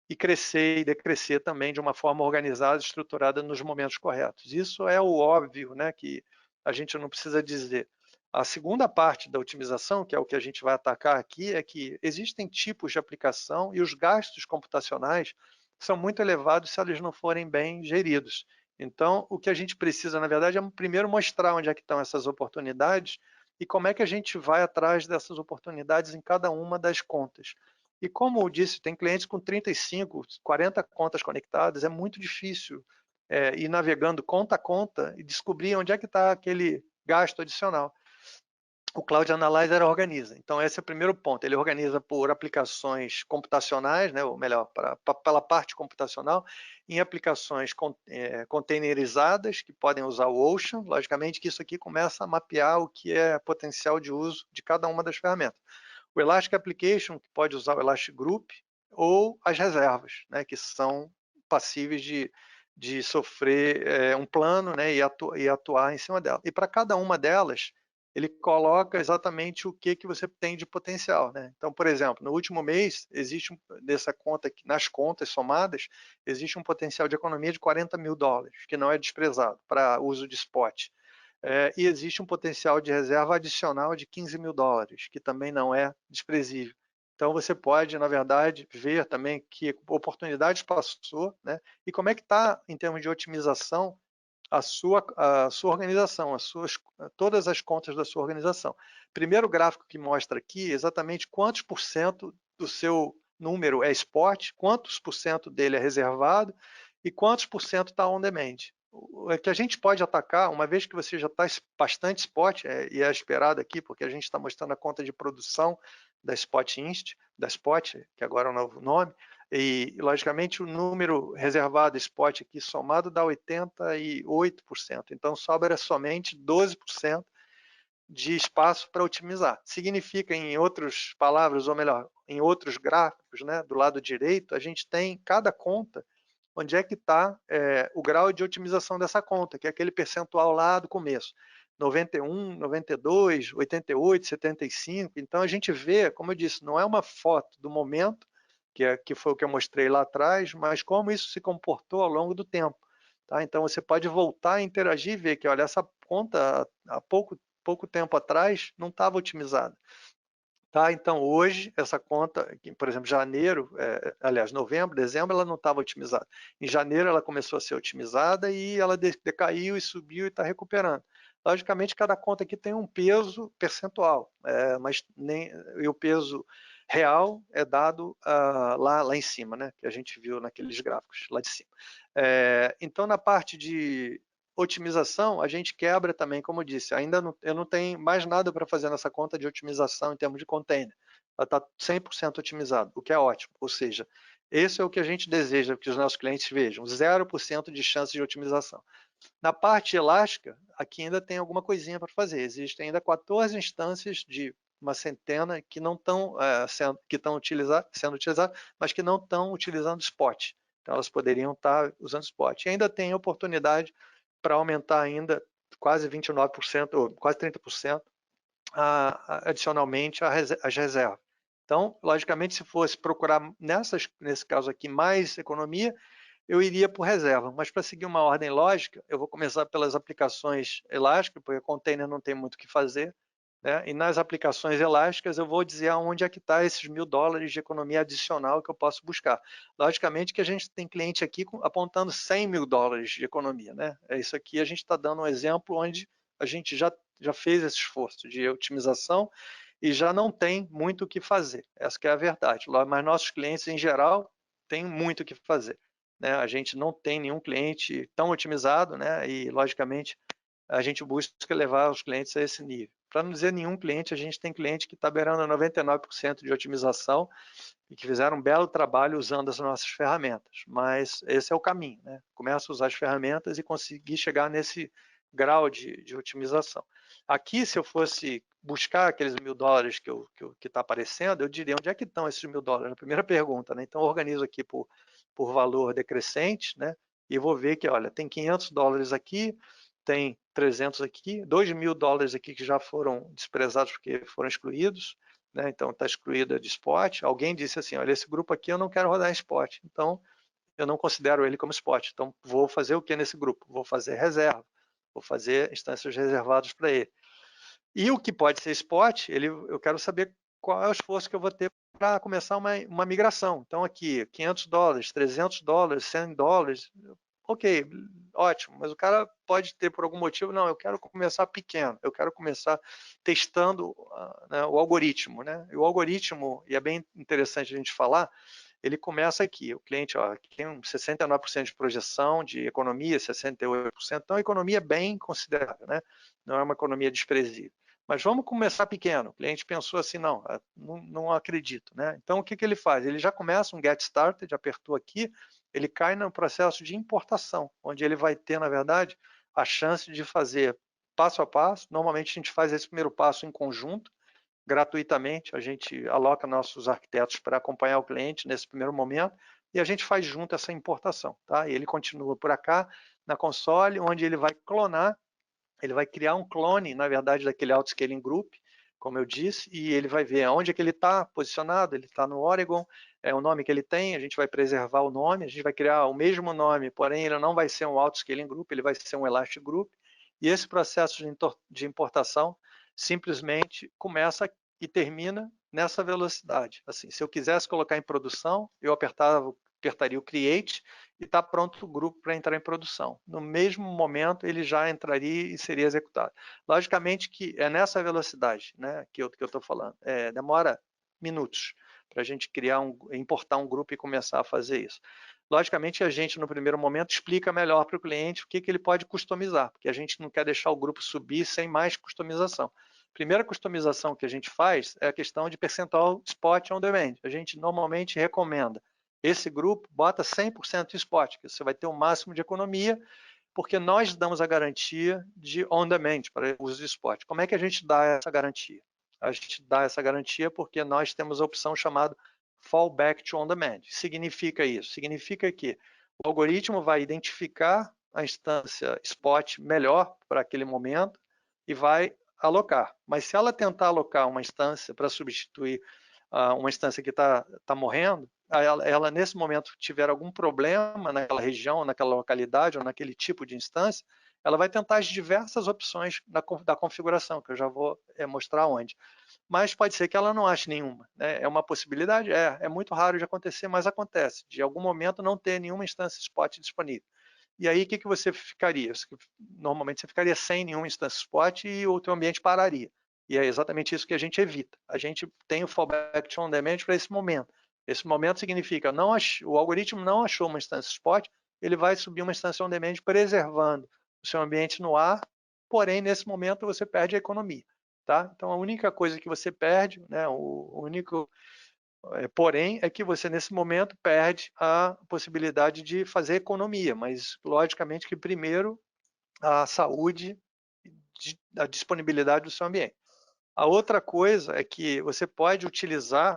e crescer e decrescer também de uma forma organizada, estruturada nos momentos corretos. Isso é o óbvio, né, que a gente não precisa dizer. A segunda parte da otimização, que é o que a gente vai atacar aqui, é que existem tipos de aplicação e os gastos computacionais são muito elevados se eles não forem bem geridos. Então, o que a gente precisa, na verdade, é primeiro mostrar onde é que estão essas oportunidades e como é que a gente vai atrás dessas oportunidades em cada uma das contas. E como eu disse, tem clientes com 35, 40 contas conectadas, é muito difícil ir navegando conta a conta e descobrir onde é que está aquele gasto adicional. O Cloud Analyzer organiza. Então, esse é o primeiro ponto. Ele organiza por aplicações computacionais, né, ou melhor, pela parte computacional, em aplicações containerizadas, que podem usar o Ocean. Logicamente que isso aqui começa a mapear o que é potencial de uso de cada uma das ferramentas. O Elastic Application, que pode usar o Elastic Group, ou as reservas, né, que são passíveis de sofrer um plano, né, e atuar em cima dela. E para cada uma delas, ele coloca exatamente o que você tem de potencial, né? Então, por exemplo, no último mês, existe dessa conta, nas contas somadas, existe um potencial de economia de $40 mil, que não é desprezado para uso de spot. E existe um potencial de reserva adicional de $15 mil, que também não é desprezível. Então, você pode, na verdade, ver também que oportunidades passou, né? E como é que está, em termos de otimização, a sua organização, todas as contas da sua organização. Primeiro gráfico que mostra aqui exatamente quantos por cento do seu número é spot, quantos por cento dele é reservado e quantos por cento está on demand. O que a gente pode atacar, uma vez que você já está bastante spot, e é esperado aqui, porque a gente está mostrando a conta de produção da Spot Inst, da Spot, que agora é o novo nome, e, logicamente, o número reservado spot aqui somado dá 88%. Então, sobra somente 12% de espaço para otimizar. Significa, em outras palavras, ou melhor, em outros gráficos, né, do lado direito, a gente tem cada conta onde é que está o grau de otimização dessa conta, que é aquele percentual lá do começo. 91, 92, 88, 75. Então, a gente vê, como eu disse, não é uma foto do momento, que foi o que eu mostrei lá atrás, mas como isso se comportou ao longo do tempo. Tá? Então, você pode voltar a interagir e ver que, olha, essa conta, há pouco tempo atrás, não estava otimizada. Tá? Então, hoje, essa conta, por exemplo, janeiro, aliás, novembro, dezembro, ela não estava otimizada. Em janeiro, ela começou a ser otimizada e ela decaiu e subiu e está recuperando. Logicamente, cada conta aqui tem um peso percentual, mas e o peso real é dado lá em cima, né? Que a gente viu naqueles gráficos lá de cima. Então, na parte de otimização, a gente quebra também, como eu disse, eu não tenho mais nada para fazer nessa conta de otimização em termos de container. Ela está 100% otimizada, o que é ótimo. Ou seja, esse é o que a gente deseja que os nossos clientes vejam, 0% de chance de otimização. Na parte elástica, aqui ainda tem alguma coisinha para fazer. Existem ainda 14 instâncias de uma centena que não estão sendo utilizadas, mas que não estão utilizando spot. Então, elas poderiam estar usando spot. E ainda tem oportunidade para aumentar ainda quase 29%, ou quase 30%, adicionalmente as reservas. Então, logicamente, se fosse procurar nesse caso aqui mais economia, eu iria por reserva, mas para seguir uma ordem lógica, eu vou começar pelas aplicações elásticas, porque container não tem muito o que fazer, né? E nas aplicações elásticas eu vou dizer aonde é que está esses $1.000 de economia adicional que eu posso buscar. Logicamente que a gente tem cliente aqui apontando $100.000 de economia, né? É isso aqui, a gente está dando um exemplo onde a gente já fez esse esforço de otimização e já não tem muito o que fazer. Essa que é a verdade. Mas nossos clientes, em geral, têm muito o que fazer, né? A gente não tem nenhum cliente tão otimizado, né? E, logicamente, a gente busca levar os clientes a esse nível. Para não dizer nenhum cliente, a gente tem cliente que está beirando 99% de otimização e que fizeram um belo trabalho usando as nossas ferramentas. Mas esse é o caminho, né? Começa a usar as ferramentas e conseguir chegar nesse grau de otimização. Aqui, se eu fosse buscar aqueles $1.000 que está aparecendo, eu diria onde é que estão esses $1.000? A primeira pergunta, né? Então, eu organizo aqui por valor decrescente, né? E vou ver que, olha, tem $500 aqui, tem 300 aqui, $2.000 aqui que já foram desprezados porque foram excluídos, né? Então está excluída de spot. Alguém disse assim, olha, esse grupo aqui eu não quero rodar em spot, então eu não considero ele como spot. Então vou fazer o que nesse grupo? Vou fazer reserva, vou fazer instâncias reservadas para ele. E o que pode ser spot, eu quero saber qual é o esforço que eu vou ter para começar uma migração. Então aqui, $500, $300, $100, ok, ótimo, mas o cara pode ter por algum motivo, não, eu quero começar pequeno, eu quero começar testando né, o algoritmo, né? E o algoritmo, e é bem interessante a gente falar, ele começa aqui, o cliente ó, tem 69% de projeção de economia, 68%, então a economia é bem considerável, né? Não é uma economia desprezível. Mas vamos começar pequeno. O cliente pensou assim, não acredito, né? Então o que ele faz? Ele já começa um get started, apertou aqui, ele cai no processo de importação, onde ele vai ter, na verdade, a chance de fazer passo a passo. Normalmente a gente faz esse primeiro passo em conjunto, gratuitamente, a gente aloca nossos arquitetos para acompanhar o cliente nesse primeiro momento e a gente faz junto essa importação, tá? E ele continua por cá na console, onde ele vai clonar, ele vai criar um clone, na verdade, daquele auto-scaling group, como eu disse, e ele vai ver onde é que ele está posicionado, ele está no Oregon, é o nome que ele tem, a gente vai preservar o nome, a gente vai criar o mesmo nome, porém ele não vai ser um auto-scaling group, ele vai ser um elastic group, e esse processo de importação simplesmente começa e termina nessa velocidade. Assim, se eu quisesse colocar em produção, eu apertaria o Create e está pronto o grupo para entrar em produção. No mesmo momento, ele já entraria e seria executado. Logicamente que é nessa velocidade, né, que eu estou falando. Demora minutos para a gente importar um grupo e começar a fazer isso. Logicamente, a gente, no primeiro momento, explica melhor para o cliente o que ele pode customizar, porque a gente não quer deixar o grupo subir sem mais customização. Primeira customização que a gente faz é a questão de percentual spot on demand. A gente normalmente recomenda esse grupo, bota 100% spot, que você vai ter o máximo de economia, porque nós damos a garantia de on demand para o uso de spot. Como é que a gente dá essa garantia? A gente dá essa garantia porque nós temos a opção chamada fallback to on demand. Significa isso? Significa que o algoritmo vai identificar a instância spot melhor para aquele momento e vai alocar. Mas se ela tentar alocar uma instância para substituir uma instância que está morrendo, ela nesse momento tiver algum problema naquela região, naquela localidade ou naquele tipo de instância, ela vai tentar as diversas opções da configuração, que eu já vou mostrar onde. Mas pode ser que ela não ache nenhuma, né? É uma possibilidade? É muito raro de acontecer, mas acontece. De algum momento não ter nenhuma instância spot disponível. E aí, o que você ficaria? Normalmente você ficaria sem nenhuma instância spot e o teu ambiente pararia. E é exatamente isso que a gente evita. A gente tem o fallback on demand para esse momento. Esse momento significa, o algoritmo não achou uma instância spot, ele vai subir uma instância on demand preservando o seu ambiente no ar, porém, nesse momento, você perde a economia. Tá? Então, a única coisa que você perde, né, o único porém, é que você, nesse momento, perde a possibilidade de fazer economia, mas, logicamente, que primeiro a saúde, a disponibilidade do seu ambiente. A outra coisa é que você pode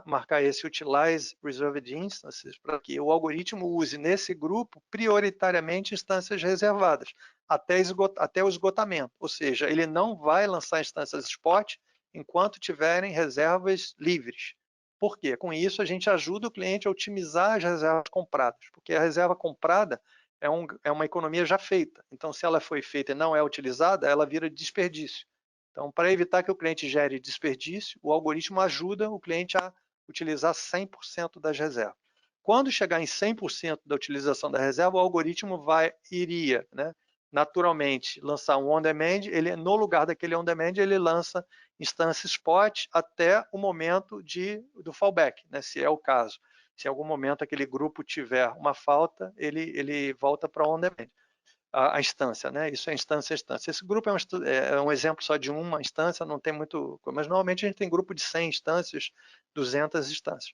marcar esse Utilize Reserved Instances, para que o algoritmo use nesse grupo, prioritariamente, instâncias reservadas, até o esgotamento. Ou seja, ele não vai lançar instâncias spot enquanto tiverem reservas livres. Por quê? Com isso, a gente ajuda o cliente a otimizar as reservas compradas, porque a reserva comprada é uma economia já feita. Então, se ela foi feita e não é utilizada, ela vira desperdício. Então, para evitar que o cliente gere desperdício, o algoritmo ajuda o cliente a utilizar 100% das reservas. Quando chegar em 100% da utilização da reserva, o algoritmo iria, né, naturalmente, lançar um on-demand, no lugar daquele on-demand, ele lança instância spot até o momento do fallback, né, se é o caso. Se em algum momento aquele grupo tiver uma falta, ele volta para on-demand. A instância, né? Isso é instância a instância. Esse grupo é um exemplo só de uma instância, não tem muito, mas normalmente a gente tem grupo de 100 instâncias, 200 instâncias.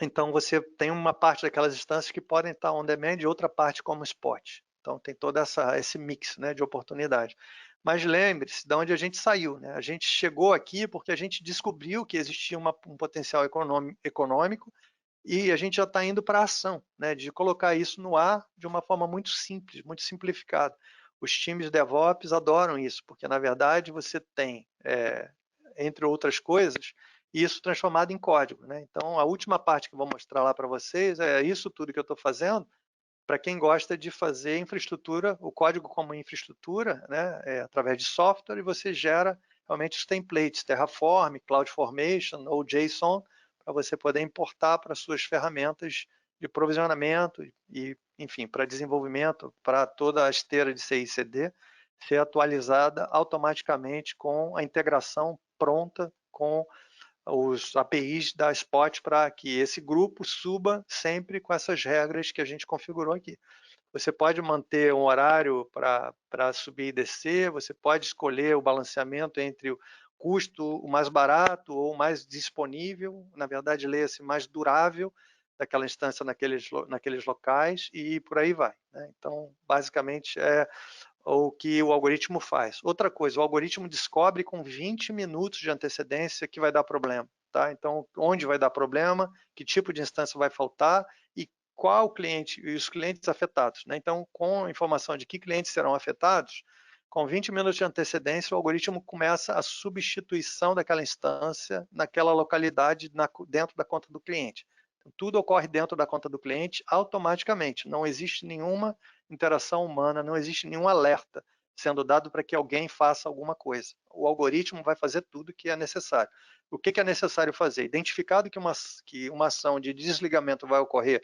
Então você tem uma parte daquelas instâncias que podem estar on demand e outra parte como spot. Então tem todo esse mix, né, de oportunidade. Mas lembre-se de onde a gente saiu, né? A gente chegou aqui porque a gente descobriu que existia um potencial econômico e a gente já está indo para a ação, né, de colocar isso no ar de uma forma muito simples, muito simplificada. Os times de DevOps adoram isso, porque na verdade você tem, entre outras coisas, isso transformado em código, né? Então a última parte que eu vou mostrar lá para vocês é isso tudo que eu estou fazendo para quem gosta de fazer infraestrutura, o código como infraestrutura, né, através de software, e você gera realmente os templates, Terraform, CloudFormation ou JSON, para você poder importar para suas ferramentas de provisionamento e, enfim, para desenvolvimento, para toda a esteira de CI e CD ser atualizada automaticamente com a integração pronta com os APIs da Spot para que esse grupo suba sempre com essas regras que a gente configurou aqui. Você pode manter um horário para subir e descer, você pode escolher o balanceamento entre o custo o mais barato ou o mais disponível, na verdade, leia-se mais durável daquela instância naqueles locais e por aí vai, né? Então, basicamente, é o que o algoritmo faz. Outra coisa, o algoritmo descobre com 20 minutos de antecedência que vai dar problema. Tá? Então, onde vai dar problema, que tipo de instância vai faltar e qual cliente e os clientes afetados. Né? Então, com a informação de que clientes serão afetados, com 20 minutos de antecedência, o algoritmo começa a substituição daquela instância naquela localidade dentro da conta do cliente. Então, tudo ocorre dentro da conta do cliente automaticamente. Não existe nenhuma interação humana, não existe nenhum alerta sendo dado para que alguém faça alguma coisa. O algoritmo vai fazer tudo que é necessário. O que é necessário fazer? Identificado que uma ação de desligamento vai ocorrer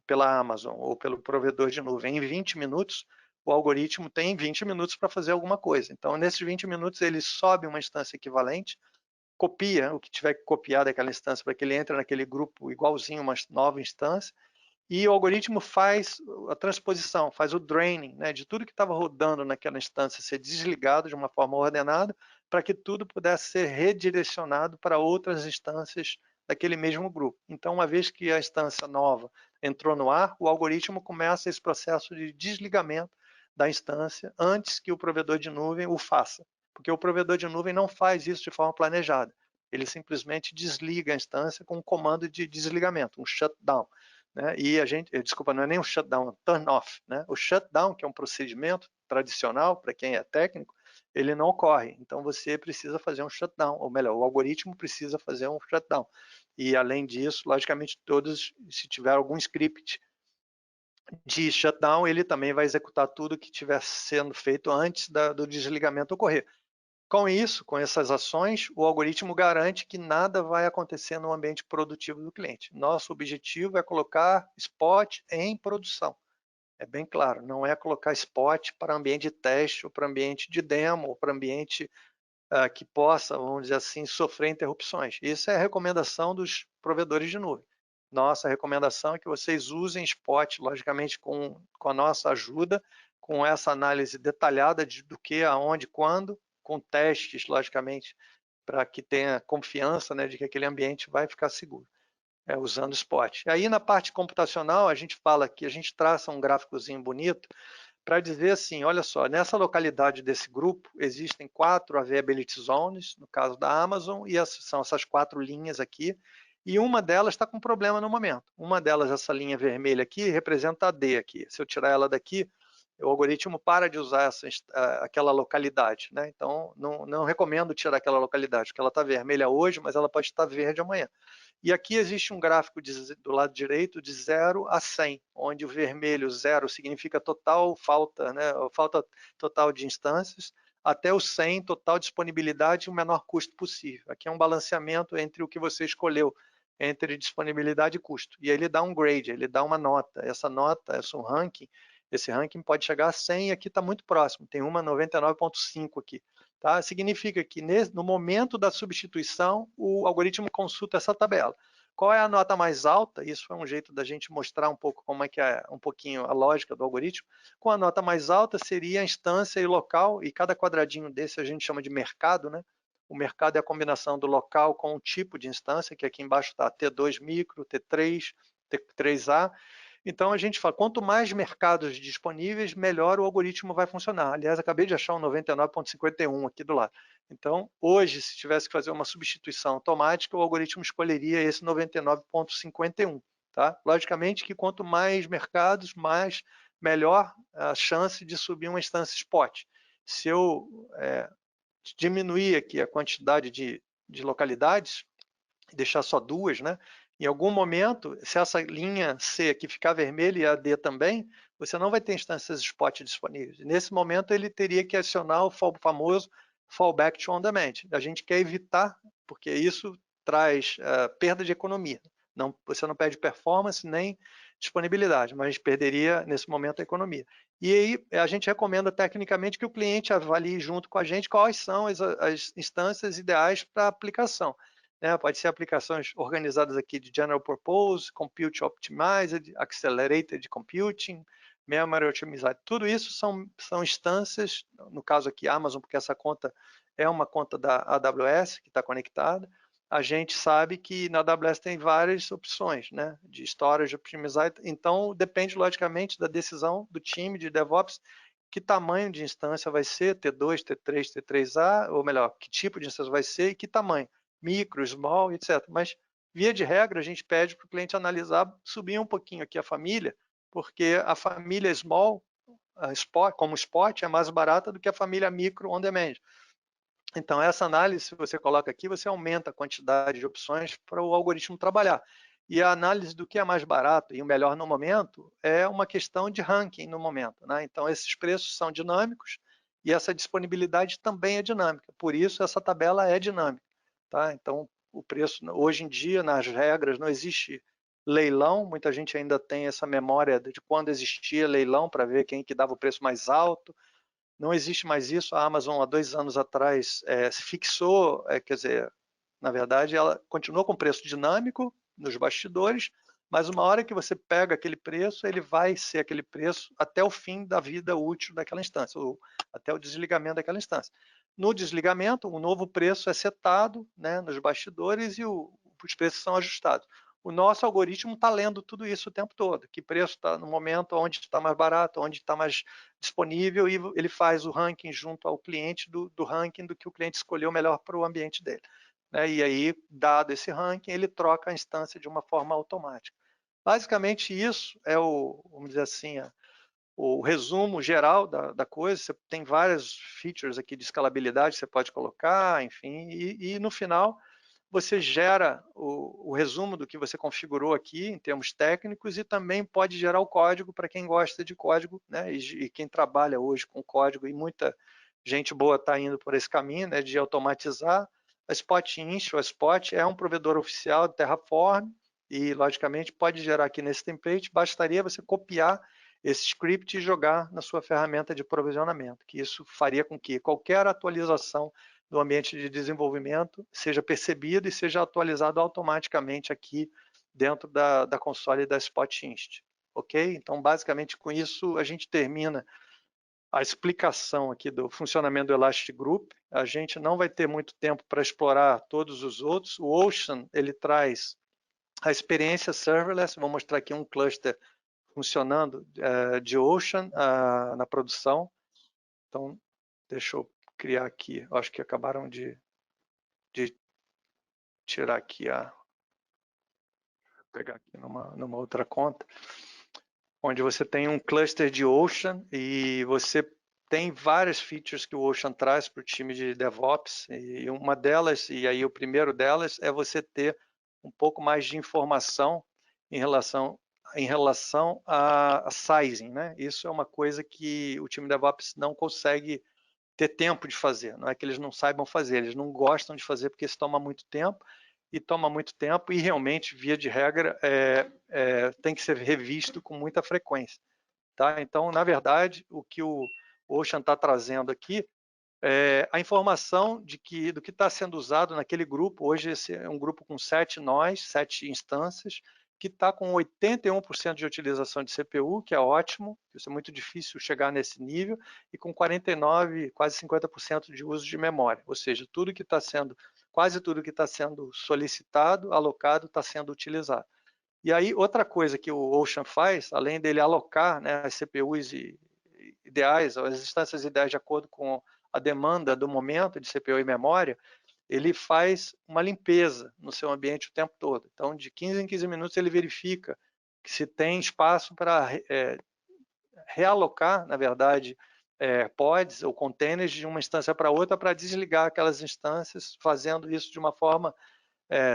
pela Amazon ou pelo provedor de nuvem em 20 minutos, o algoritmo tem 20 minutos para fazer alguma coisa. Então, nesses 20 minutos, ele sobe uma instância equivalente, copia o que tiver que copiar daquela instância para que ele entre naquele grupo igualzinho, uma nova instância, e o algoritmo faz a transposição, faz o draining, né, de tudo que estava rodando naquela instância ser desligado de uma forma ordenada para que tudo pudesse ser redirecionado para outras instâncias daquele mesmo grupo. Então, uma vez que a instância nova entrou no ar, o algoritmo começa esse processo de desligamento da instância antes que o provedor de nuvem o faça, porque o provedor de nuvem não faz isso de forma planejada. Ele simplesmente desliga a instância com um comando de desligamento, um shutdown. Né? E a gente, desculpa, não é nem um shutdown, é um turn off. Né? O shutdown, que é um procedimento tradicional para quem é técnico, ele não ocorre. Então você precisa fazer um shutdown, ou melhor, o algoritmo precisa fazer um shutdown. E além disso, logicamente, todos, se tiver algum script de shutdown, ele também vai executar tudo que estiver sendo feito antes do desligamento ocorrer. Com isso, com essas ações, o algoritmo garante que nada vai acontecer no ambiente produtivo do cliente. Nosso objetivo é colocar Spot em produção. É bem claro, não é colocar Spot para ambiente de teste, ou para ambiente de demo, ou para ambiente que possa, vamos dizer assim, sofrer interrupções. Isso é a recomendação dos provedores de nuvem. Nossa recomendação é que vocês usem Spot, logicamente com a nossa ajuda, com essa análise detalhada do que, aonde, quando, com testes, logicamente, para que tenha confiança, né, de que aquele ambiente vai ficar seguro, usando Spot. Aí na parte computacional, a gente fala que a gente traça um gráficozinho bonito para dizer assim, olha só, nessa localidade desse grupo existem 4 availability zones, no caso da Amazon, e são essas 4 linhas aqui, e uma delas está com problema no momento. Uma delas, essa linha vermelha aqui, representa a D aqui. Se eu tirar ela daqui, o algoritmo para de usar aquela localidade. Né? Então, não recomendo tirar aquela localidade, porque ela está vermelha hoje, mas ela pode estar verde amanhã. E aqui existe um gráfico do lado direito de 0 a 100, onde o vermelho 0 significa total falta, né, falta total de instâncias, até o 100, total disponibilidade e o menor custo possível. Aqui é um balanceamento entre o que você escolheu, entre disponibilidade e custo. E ele dá um grade, ele dá uma nota. Essa nota, esse ranking, esse ranking pode chegar a 100 e aqui está muito próximo, tem uma 99,5 aqui. Tá? Significa que no momento da substituição, o algoritmo consulta essa tabela. Qual é a nota mais alta? Isso é um jeito da gente mostrar um pouco como é que é um pouquinho a lógica do algoritmo. Com a nota mais alta seria a instância e local, e cada quadradinho desse a gente chama de mercado, né? O mercado é a combinação do local com o tipo de instância, que aqui embaixo está T2 micro, T3, T3A. Então a gente fala, quanto mais mercados disponíveis, melhor o algoritmo vai funcionar. Aliás, acabei de achar um 99,51 aqui do lado. Então, hoje, se tivesse que fazer uma substituição automática, o algoritmo escolheria esse 99,51. Tá? Logicamente que quanto mais mercados, melhor a chance de subir uma instância spot. Se eu diminuir aqui a quantidade de localidades, deixar só duas, né? Em algum momento, se essa linha C aqui ficar vermelha e a D também, você não vai ter instâncias spot disponíveis. Nesse momento, ele teria que acionar o famoso fallback to on demand. A gente quer evitar, porque isso traz perda de economia. Não, você não perde performance nem disponibilidade, mas perderia, nesse momento, a economia. E aí, a gente recomenda tecnicamente que o cliente avalie junto com a gente quais são as instâncias ideais para a aplicação. Pode ser aplicações organizadas aqui de General Purpose, Compute Optimized, Accelerated Computing, Memory Optimized. Tudo isso são instâncias, no caso aqui Amazon, porque essa conta é uma conta da AWS que está conectada. A gente sabe que na AWS tem várias opções, né, de Storage Optimized. Então, depende logicamente da decisão do time de DevOps, que tamanho de instância vai ser, T2, T3, T3A, ou melhor, que tipo de instância vai ser e que tamanho. Micro, small, etc. Mas, via de regra, a gente pede para o cliente analisar, subir um pouquinho aqui a família, porque a família small, como spot, é mais barata do que a família micro on demand. Então, essa análise, se você coloca aqui, você aumenta a quantidade de opções para o algoritmo trabalhar. E a análise do que é mais barato e o melhor no momento é uma questão de ranking no momento. Né? Então, esses preços são dinâmicos e essa disponibilidade também é dinâmica. Por isso, essa tabela é dinâmica. Tá? Então, o preço, hoje em dia, nas regras, não existe leilão. Muita gente ainda tem essa memória de quando existia leilão para ver quem que dava o preço mais alto. Não existe mais isso. A Amazon, há 2 anos atrás, se fixou, quer dizer, na verdade, ela continuou com preço dinâmico nos bastidores, mas uma hora que você pega aquele preço, ele vai ser aquele preço até o fim da vida útil daquela instância, ou até o desligamento daquela instância. No desligamento, o novo preço é setado, né, nos bastidores e os preços são ajustados. O nosso algoritmo está lendo tudo isso o tempo todo. Que preço está no momento, onde está mais barato, onde está mais disponível, e ele faz o ranking junto ao cliente do ranking do que o cliente escolheu melhor para o ambiente dele. E aí, dado esse ranking, ele troca a instância de uma forma automática. Basicamente, isso é vamos dizer assim, o resumo geral da coisa. Você tem várias features aqui de escalabilidade que você pode colocar, enfim, e no final você gera o resumo do que você configurou aqui em termos técnicos e também pode gerar o código para quem gosta de código, né? E quem trabalha hoje com código, e muita gente boa está indo por esse caminho, né, de automatizar. A Spot-Inch, a Spot é um provedor oficial de Terraform e, logicamente, pode gerar aqui nesse template. Bastaria você copiar esse script e jogar na sua ferramenta de provisionamento, que isso faria com que qualquer atualização do ambiente de desenvolvimento seja percebido e seja atualizado automaticamente aqui dentro da console da Spot-Inst. Ok? Então, basicamente, com isso, a gente termina a explicação aqui do funcionamento do Elastic Group. A gente não vai ter muito tempo para explorar todos os outros. O Ocean, ele traz a experiência serverless. Vou mostrar aqui um cluster funcionando de Ocean na produção. Então, deixa eu criar aqui. Acho que acabaram de tirar aqui pegar aqui numa outra conta, onde você tem um cluster de Ocean e você tem várias features que o Ocean traz para o time de DevOps, e uma delas, e aí o primeiro delas, é você ter um pouco mais de informação em relação a sizing, né? Isso é uma coisa que o time DevOps não consegue ter tempo de fazer. Não é que eles não saibam fazer, eles não gostam de fazer porque isso toma muito tempo, e realmente, via de regra, tem que ser revisto com muita frequência. Tá? Então, na verdade, o que o Ocean está trazendo aqui é a informação do que está sendo usado naquele grupo. Hoje esse é um grupo com 7 nós, 7 instâncias, que está com 81% de utilização de CPU, que é ótimo, isso é muito difícil chegar nesse nível, e com 49%, quase 50% de uso de memória, ou seja, quase tudo que está sendo solicitado, alocado, está sendo utilizado. E aí, outra coisa que o Ocean faz, além dele alocar, né, as CPUs ideais, as instâncias ideais de acordo com a demanda do momento de CPU e memória, ele faz uma limpeza no seu ambiente o tempo todo. Então, de 15 em 15 minutos, ele verifica que se tem espaço para realocar, na verdade, pods ou containers de uma instância para outra para desligar aquelas instâncias, fazendo isso de uma forma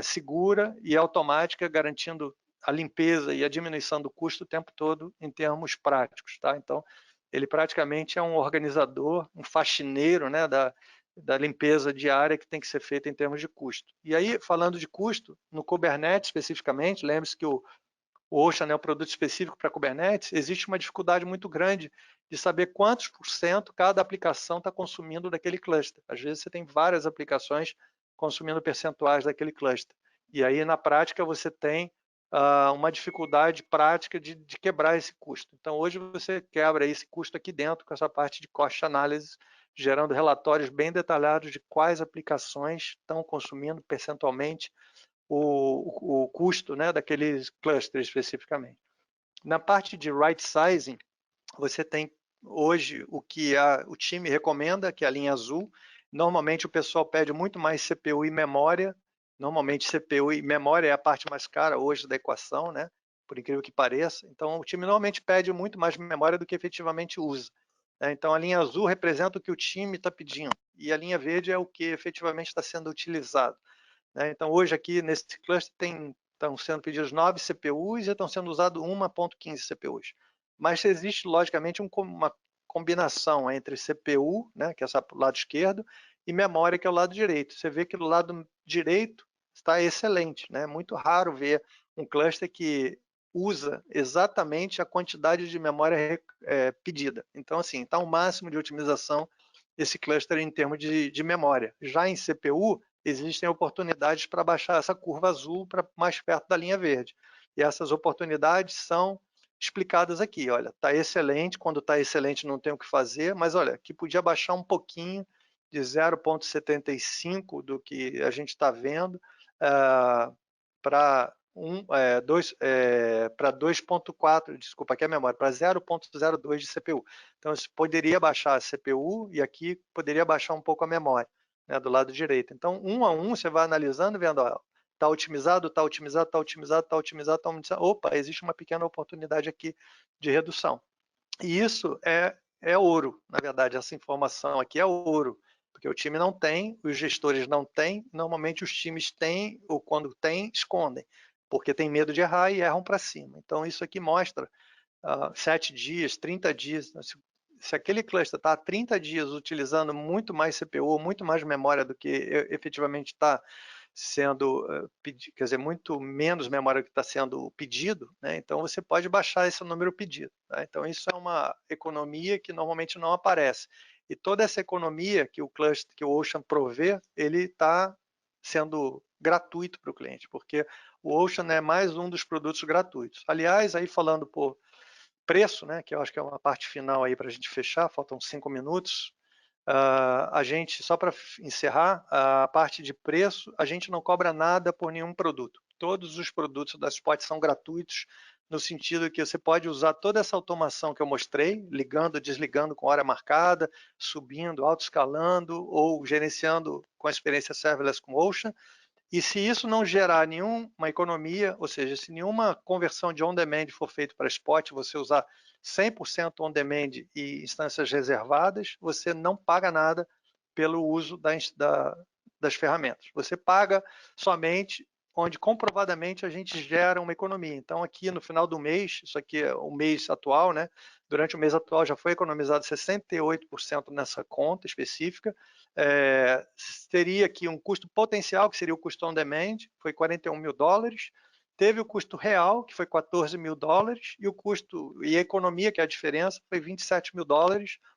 segura e automática, garantindo a limpeza e a diminuição do custo o tempo todo em termos práticos. Tá? Então, ele praticamente é um organizador, um faxineiro, né, da limpeza diária que tem que ser feita em termos de custo. E aí, falando de custo, no Kubernetes especificamente, lembre-se que o Ocean é um produto específico para Kubernetes, existe uma dificuldade muito grande de saber quantos por cento cada aplicação está consumindo daquele cluster. Às vezes você tem várias aplicações consumindo percentuais daquele cluster. E aí, na prática, você tem uma dificuldade prática de quebrar esse custo. Então, hoje você quebra esse custo aqui dentro com essa parte de cost analysis, gerando relatórios bem detalhados de quais aplicações estão consumindo percentualmente o custo, né, daqueles clusters especificamente. Na parte de right sizing, você tem hoje o que o time recomenda, que é a linha azul. Normalmente o pessoal pede muito mais CPU e memória. Normalmente CPU e memória é a parte mais cara hoje da equação, né? Por incrível que pareça. Então o time normalmente pede muito mais memória do que efetivamente usa. Então a linha azul representa o que o time está pedindo e a linha verde é o que efetivamente está sendo utilizado. Então, hoje aqui nesse cluster estão sendo pedidos 9 CPUs e estão sendo usados 1.15 CPUs. Mas existe, logicamente, uma combinação entre CPU, né, que é o lado esquerdo, e memória, que é o lado direito. Você vê que do lado direito está excelente. É muito raro ver um cluster que usa exatamente a quantidade de memória pedida. Então, assim, está o máximo de otimização esse cluster em termos de memória. Já em CPU, existem oportunidades para baixar essa curva azul para mais perto da linha verde. E essas oportunidades são explicadas aqui. Olha, está excelente, quando está excelente não tem o que fazer, mas olha, aqui podia baixar um pouquinho de 0,75 do que a gente está vendo para 2.4, desculpa, aqui é a memória, para 0.02 de CPU. Então, você poderia baixar a CPU e aqui poderia baixar um pouco a memória, né, do lado direito. Então, um a um, você vai analisando, vendo, está otimizado, está otimizado, está otimizado, está otimizado, está otimizado. Opa, existe uma pequena oportunidade aqui de redução. E isso é ouro, na verdade, essa informação aqui é ouro, porque o time não tem, os gestores não têm, normalmente os times têm, ou quando têm, escondem, porque tem medo de errar e erram para cima. Então, isso aqui mostra 7 dias, 30 dias, se aquele cluster está há 30 dias utilizando muito mais CPU, muito mais memória do que efetivamente está sendo pedido, quer dizer, muito menos memória que está sendo pedido, né? Então você pode baixar esse número pedido. Tá? Então isso é uma economia que normalmente não aparece. E toda essa economia que o cluster, que o Ocean provê, ele está sendo gratuito para o cliente, porque o Ocean é mais um dos produtos gratuitos. Aliás, aí falando por preço, né, que eu acho que é uma parte final aí para a gente fechar, faltam 5 minutos. A gente, só para encerrar, a parte de preço, a gente não cobra nada por nenhum produto. Todos os produtos da Spot são gratuitos, no sentido que você pode usar toda essa automação que eu mostrei, ligando, desligando com hora marcada, subindo, autoescalando ou gerenciando com a experiência serverless com Ocean. E se isso não gerar nenhuma economia, ou seja, se nenhuma conversão de on-demand for feita para Spot, você usar 100% on-demand e instâncias reservadas, você não paga nada pelo uso das ferramentas. Você paga somente onde comprovadamente a gente gera uma economia. Então aqui no final do mês, isso aqui é o mês atual, né, Durante o mês atual já foi economizado 68% nessa conta específica. Teria aqui um custo potencial, que seria o custo on demand, foi $41 mil. Teve o custo real, que foi $14 mil, e o custo e a economia, que é a diferença, foi $27 mil,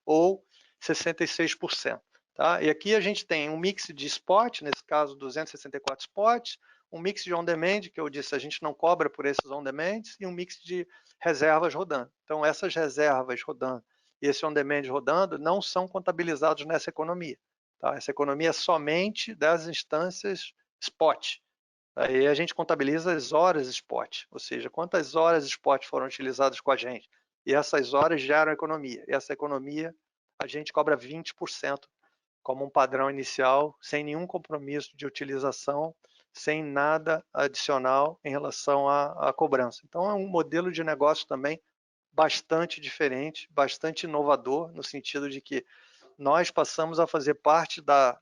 ou 66%. Tá? E aqui a gente tem um mix de spot, nesse caso 264 spots, um mix de on-demand, que eu disse, a gente não cobra por esses on-demands, e um mix de reservas rodando. Então, essas reservas rodando e esse on-demand rodando não são contabilizados nessa economia. Tá? Essa economia é somente das instâncias spot. Aí a gente contabiliza as horas spot, ou seja, quantas horas spot foram utilizadas com a gente. E essas horas geram economia. E essa economia a gente cobra 20% como um padrão inicial, sem nenhum compromisso de utilização, sem nada adicional em relação à cobrança. Então é um modelo de negócio também bastante diferente, bastante inovador, no sentido de que nós passamos a fazer parte da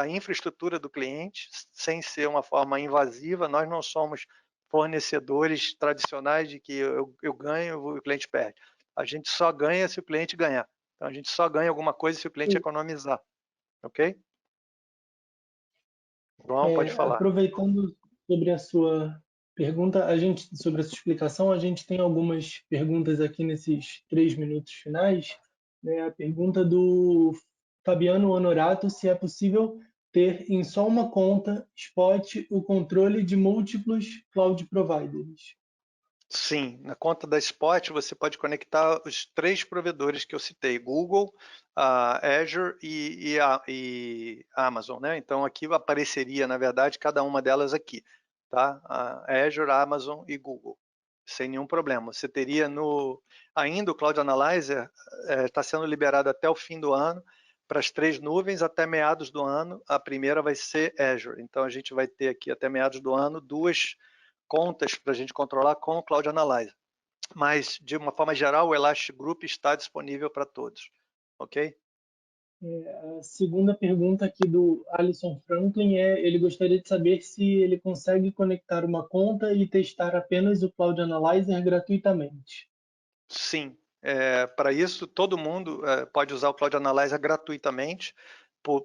infraestrutura do cliente, sem ser uma forma invasiva. Nós não somos fornecedores tradicionais de que eu ganho e o cliente perde. A gente só ganha se o cliente ganhar. Então, a gente só ganha alguma coisa se o cliente economizar. Ok? João, pode falar. Aproveitando sobre a sua pergunta, sobre a sua explicação, a gente tem algumas perguntas aqui nesses 3 minutos finais. Né? A pergunta do Fabiano Honorato, se é possível ter em só uma conta Spot o controle de múltiplos cloud providers. Sim, na conta da Spot você pode conectar os 3 provedores que eu citei, Google, Azure e Amazon, né? Então aqui apareceria, na verdade, cada uma delas aqui, tá? Azure, Amazon e Google, sem nenhum problema. Você teria ainda o Cloud Analyzer está sendo liberado até o fim do ano para as 3 nuvens, até meados do ano. A primeira vai ser Azure. Então a gente vai ter aqui até meados do ano 2 contas para a gente controlar com o Cloud Analyzer. Mas, de uma forma geral, o Elastic Group está disponível para todos. Ok? A segunda pergunta aqui do Alisson Franklin ele gostaria de saber se ele consegue conectar uma conta e testar apenas o Cloud Analyzer gratuitamente. Sim. Para isso, todo mundo pode usar o Cloud Analyzer gratuitamente,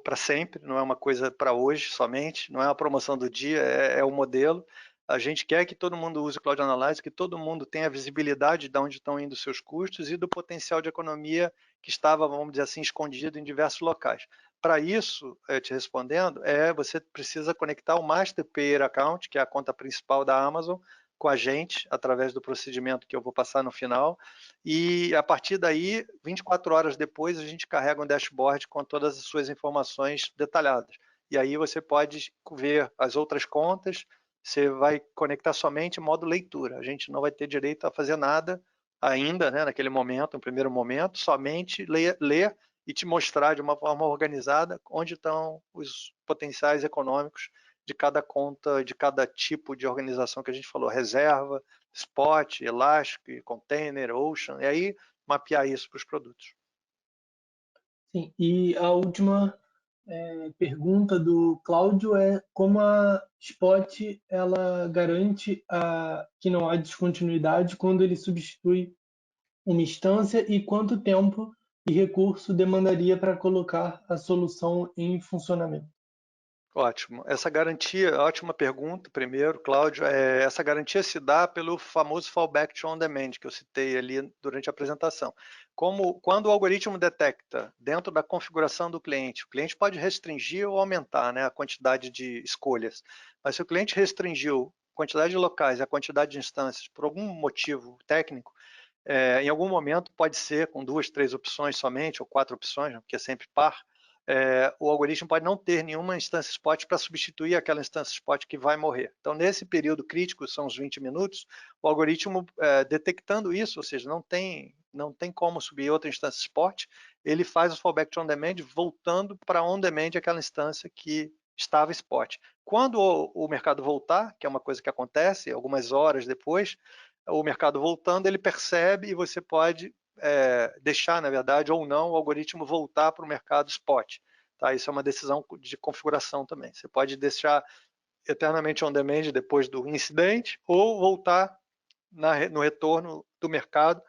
para sempre, não é uma coisa para hoje somente, não é uma promoção do dia, é o modelo. A gente quer que todo mundo use o Cloud Analyzer, que todo mundo tenha visibilidade de onde estão indo os seus custos e do potencial de economia que estava, vamos dizer assim, escondido em diversos locais. Para isso, te respondendo, você precisa conectar o Master Payer Account, que é a conta principal da Amazon, com a gente, através do procedimento que eu vou passar no final, e a partir daí, 24 horas depois, a gente carrega um dashboard com todas as suas informações detalhadas. E aí você pode ver as outras contas, você vai conectar somente em modo leitura. A gente não vai ter direito a fazer nada ainda, né, naquele momento, no primeiro momento, somente ler e te mostrar de uma forma organizada onde estão os potenciais econômicos de cada conta, de cada tipo de organização que a gente falou, reserva, Spot, Elastic, Container, Ocean, e aí mapear isso para os produtos. Sim, e a última pergunta do Cláudio é como a Spot ela garante que não há descontinuidade quando ele substitui uma instância e quanto tempo e recurso demandaria para colocar a solução em funcionamento? Ótimo. Essa garantia, ótima pergunta, primeiro, Cláudio. Essa garantia se dá pelo famoso fallback to on-demand, que eu citei ali durante a apresentação. Quando o algoritmo detecta dentro da configuração do cliente, o cliente pode restringir ou aumentar, né, a quantidade de escolhas. Mas se o cliente restringiu a quantidade de locais e a quantidade de instâncias por algum motivo técnico, em algum momento pode ser com 2, 3 opções somente, ou 4 opções, porque é sempre par, o algoritmo pode não ter nenhuma instância spot para substituir aquela instância spot que vai morrer. Então, nesse período crítico, são os 20 minutos, o algoritmo, detectando isso, ou seja, não tem como subir outra instância spot, ele faz o fallback to on-demand voltando para on-demand aquela instância que estava spot. Quando o mercado voltar, que é uma coisa que acontece algumas horas depois, o mercado voltando, ele percebe e você pode deixar, na verdade, ou não, o algoritmo voltar para o mercado spot. Tá? Isso é uma decisão de configuração também. Você pode deixar eternamente on demand depois do incidente ou voltar no retorno do mercado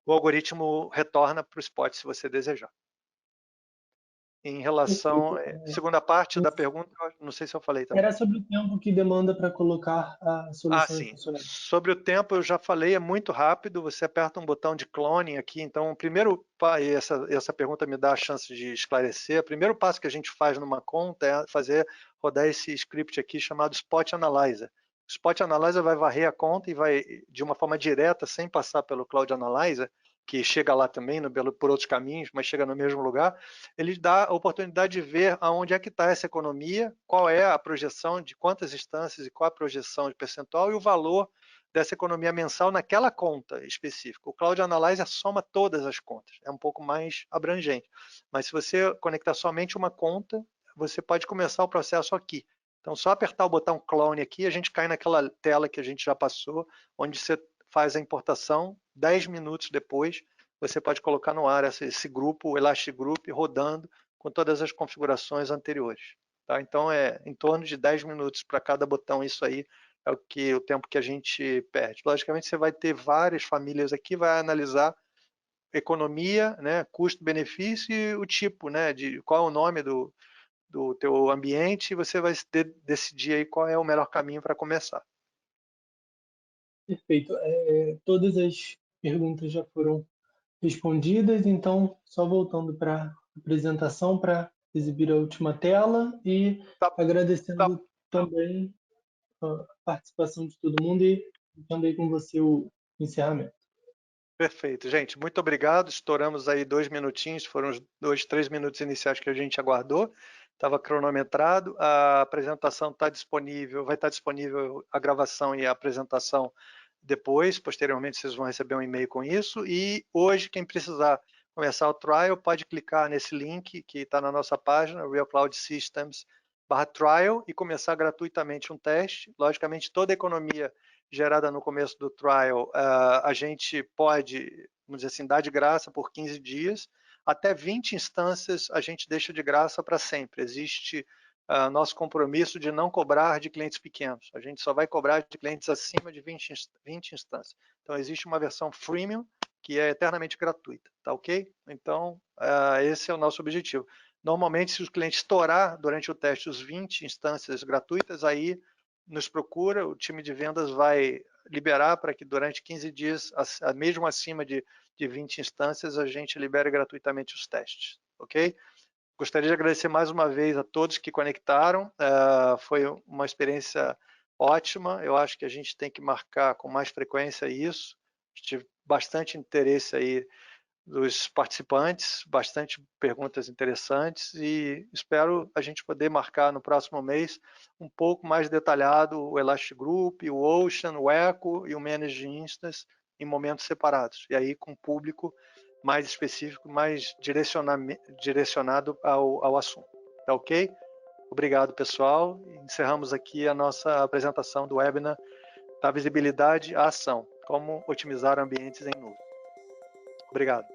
o algoritmo retorna para o Spot se você desejar. Em relação à segunda parte da pergunta, não sei se eu falei também. Era sobre o tempo que demanda para colocar a solução em Sim. funcionamento. Sobre o tempo, eu já falei, é muito rápido. Você aperta um botão de clone aqui. Então, primeiro, essa pergunta me dá a chance de esclarecer. O primeiro passo que a gente faz numa conta é rodar esse script aqui chamado Spot Analyzer. O Spot Analyzer vai varrer a conta e vai, de uma forma direta, sem passar pelo Cloud Analyzer, que chega lá também por outros caminhos, mas chega no mesmo lugar. Ele dá a oportunidade de ver aonde é que está essa economia, qual é a projeção de quantas instâncias e qual a projeção de percentual e o valor dessa economia mensal naquela conta específica. O Cloud Analyzer soma todas as contas, é um pouco mais abrangente. Mas se você conectar somente uma conta, você pode começar o processo aqui. Então, só apertar o botão clone aqui, a gente cai naquela tela que a gente já passou, onde você faz a importação, 10 minutos depois, você pode colocar no ar esse grupo, o Elastic Group, rodando com todas as configurações anteriores. Tá? Então, é em torno de 10 minutos para cada botão, isso aí é o tempo que a gente perde. Logicamente, você vai ter várias famílias aqui, vai analisar economia, né, custo-benefício e o tipo, né, de qual é o nome do teu ambiente, e você vai decidir aí qual é o melhor caminho para começar. Perfeito. Todas as perguntas já foram respondidas, então só voltando para a apresentação para exibir a última tela e Tá, agradecendo tá. também a participação de todo mundo e também com você o encerramento. Perfeito, gente. Muito obrigado. Estouramos aí 2 minutinhos, foram os 2, 3 minutos iniciais que a gente aguardou. Estava cronometrado. A apresentação está disponível, vai estar disponível a gravação e a apresentação depois. Posteriormente, vocês vão receber um e-mail com isso. E hoje, quem precisar começar o trial, pode clicar nesse link que está na nossa página, Real Cloud Systems/trial, e começar gratuitamente um teste. Logicamente, toda a economia gerada no começo do trial, a gente pode, vamos dizer assim, dar de graça por 15 dias, até 20 instâncias a gente deixa de graça para sempre. Existe nosso compromisso de não cobrar de clientes pequenos, a gente só vai cobrar de clientes acima de 20 instâncias. Então, existe uma versão freemium que é eternamente gratuita, tá ok? Então, esse é o nosso objetivo. Normalmente, se os clientes estourar durante o teste os 20 instâncias gratuitas, aí nos procura, o time de vendas vai liberar para que durante 15 dias, mesmo acima de 20 instâncias, a gente libere gratuitamente os testes, ok? Gostaria de agradecer mais uma vez a todos que conectaram, foi uma experiência ótima, eu acho que a gente tem que marcar com mais frequência isso, tive bastante interesse aí dos participantes, bastante perguntas interessantes e espero a gente poder marcar no próximo mês um pouco mais detalhado o Elastic Group, o Ocean, o Echo e o Managed Instance em momentos separados, e aí com público mais específico, mais direcionado ao assunto. Tá ok? Obrigado, pessoal. Encerramos aqui a nossa apresentação do webinar da visibilidade à ação, como otimizar ambientes em nuvem. Obrigado.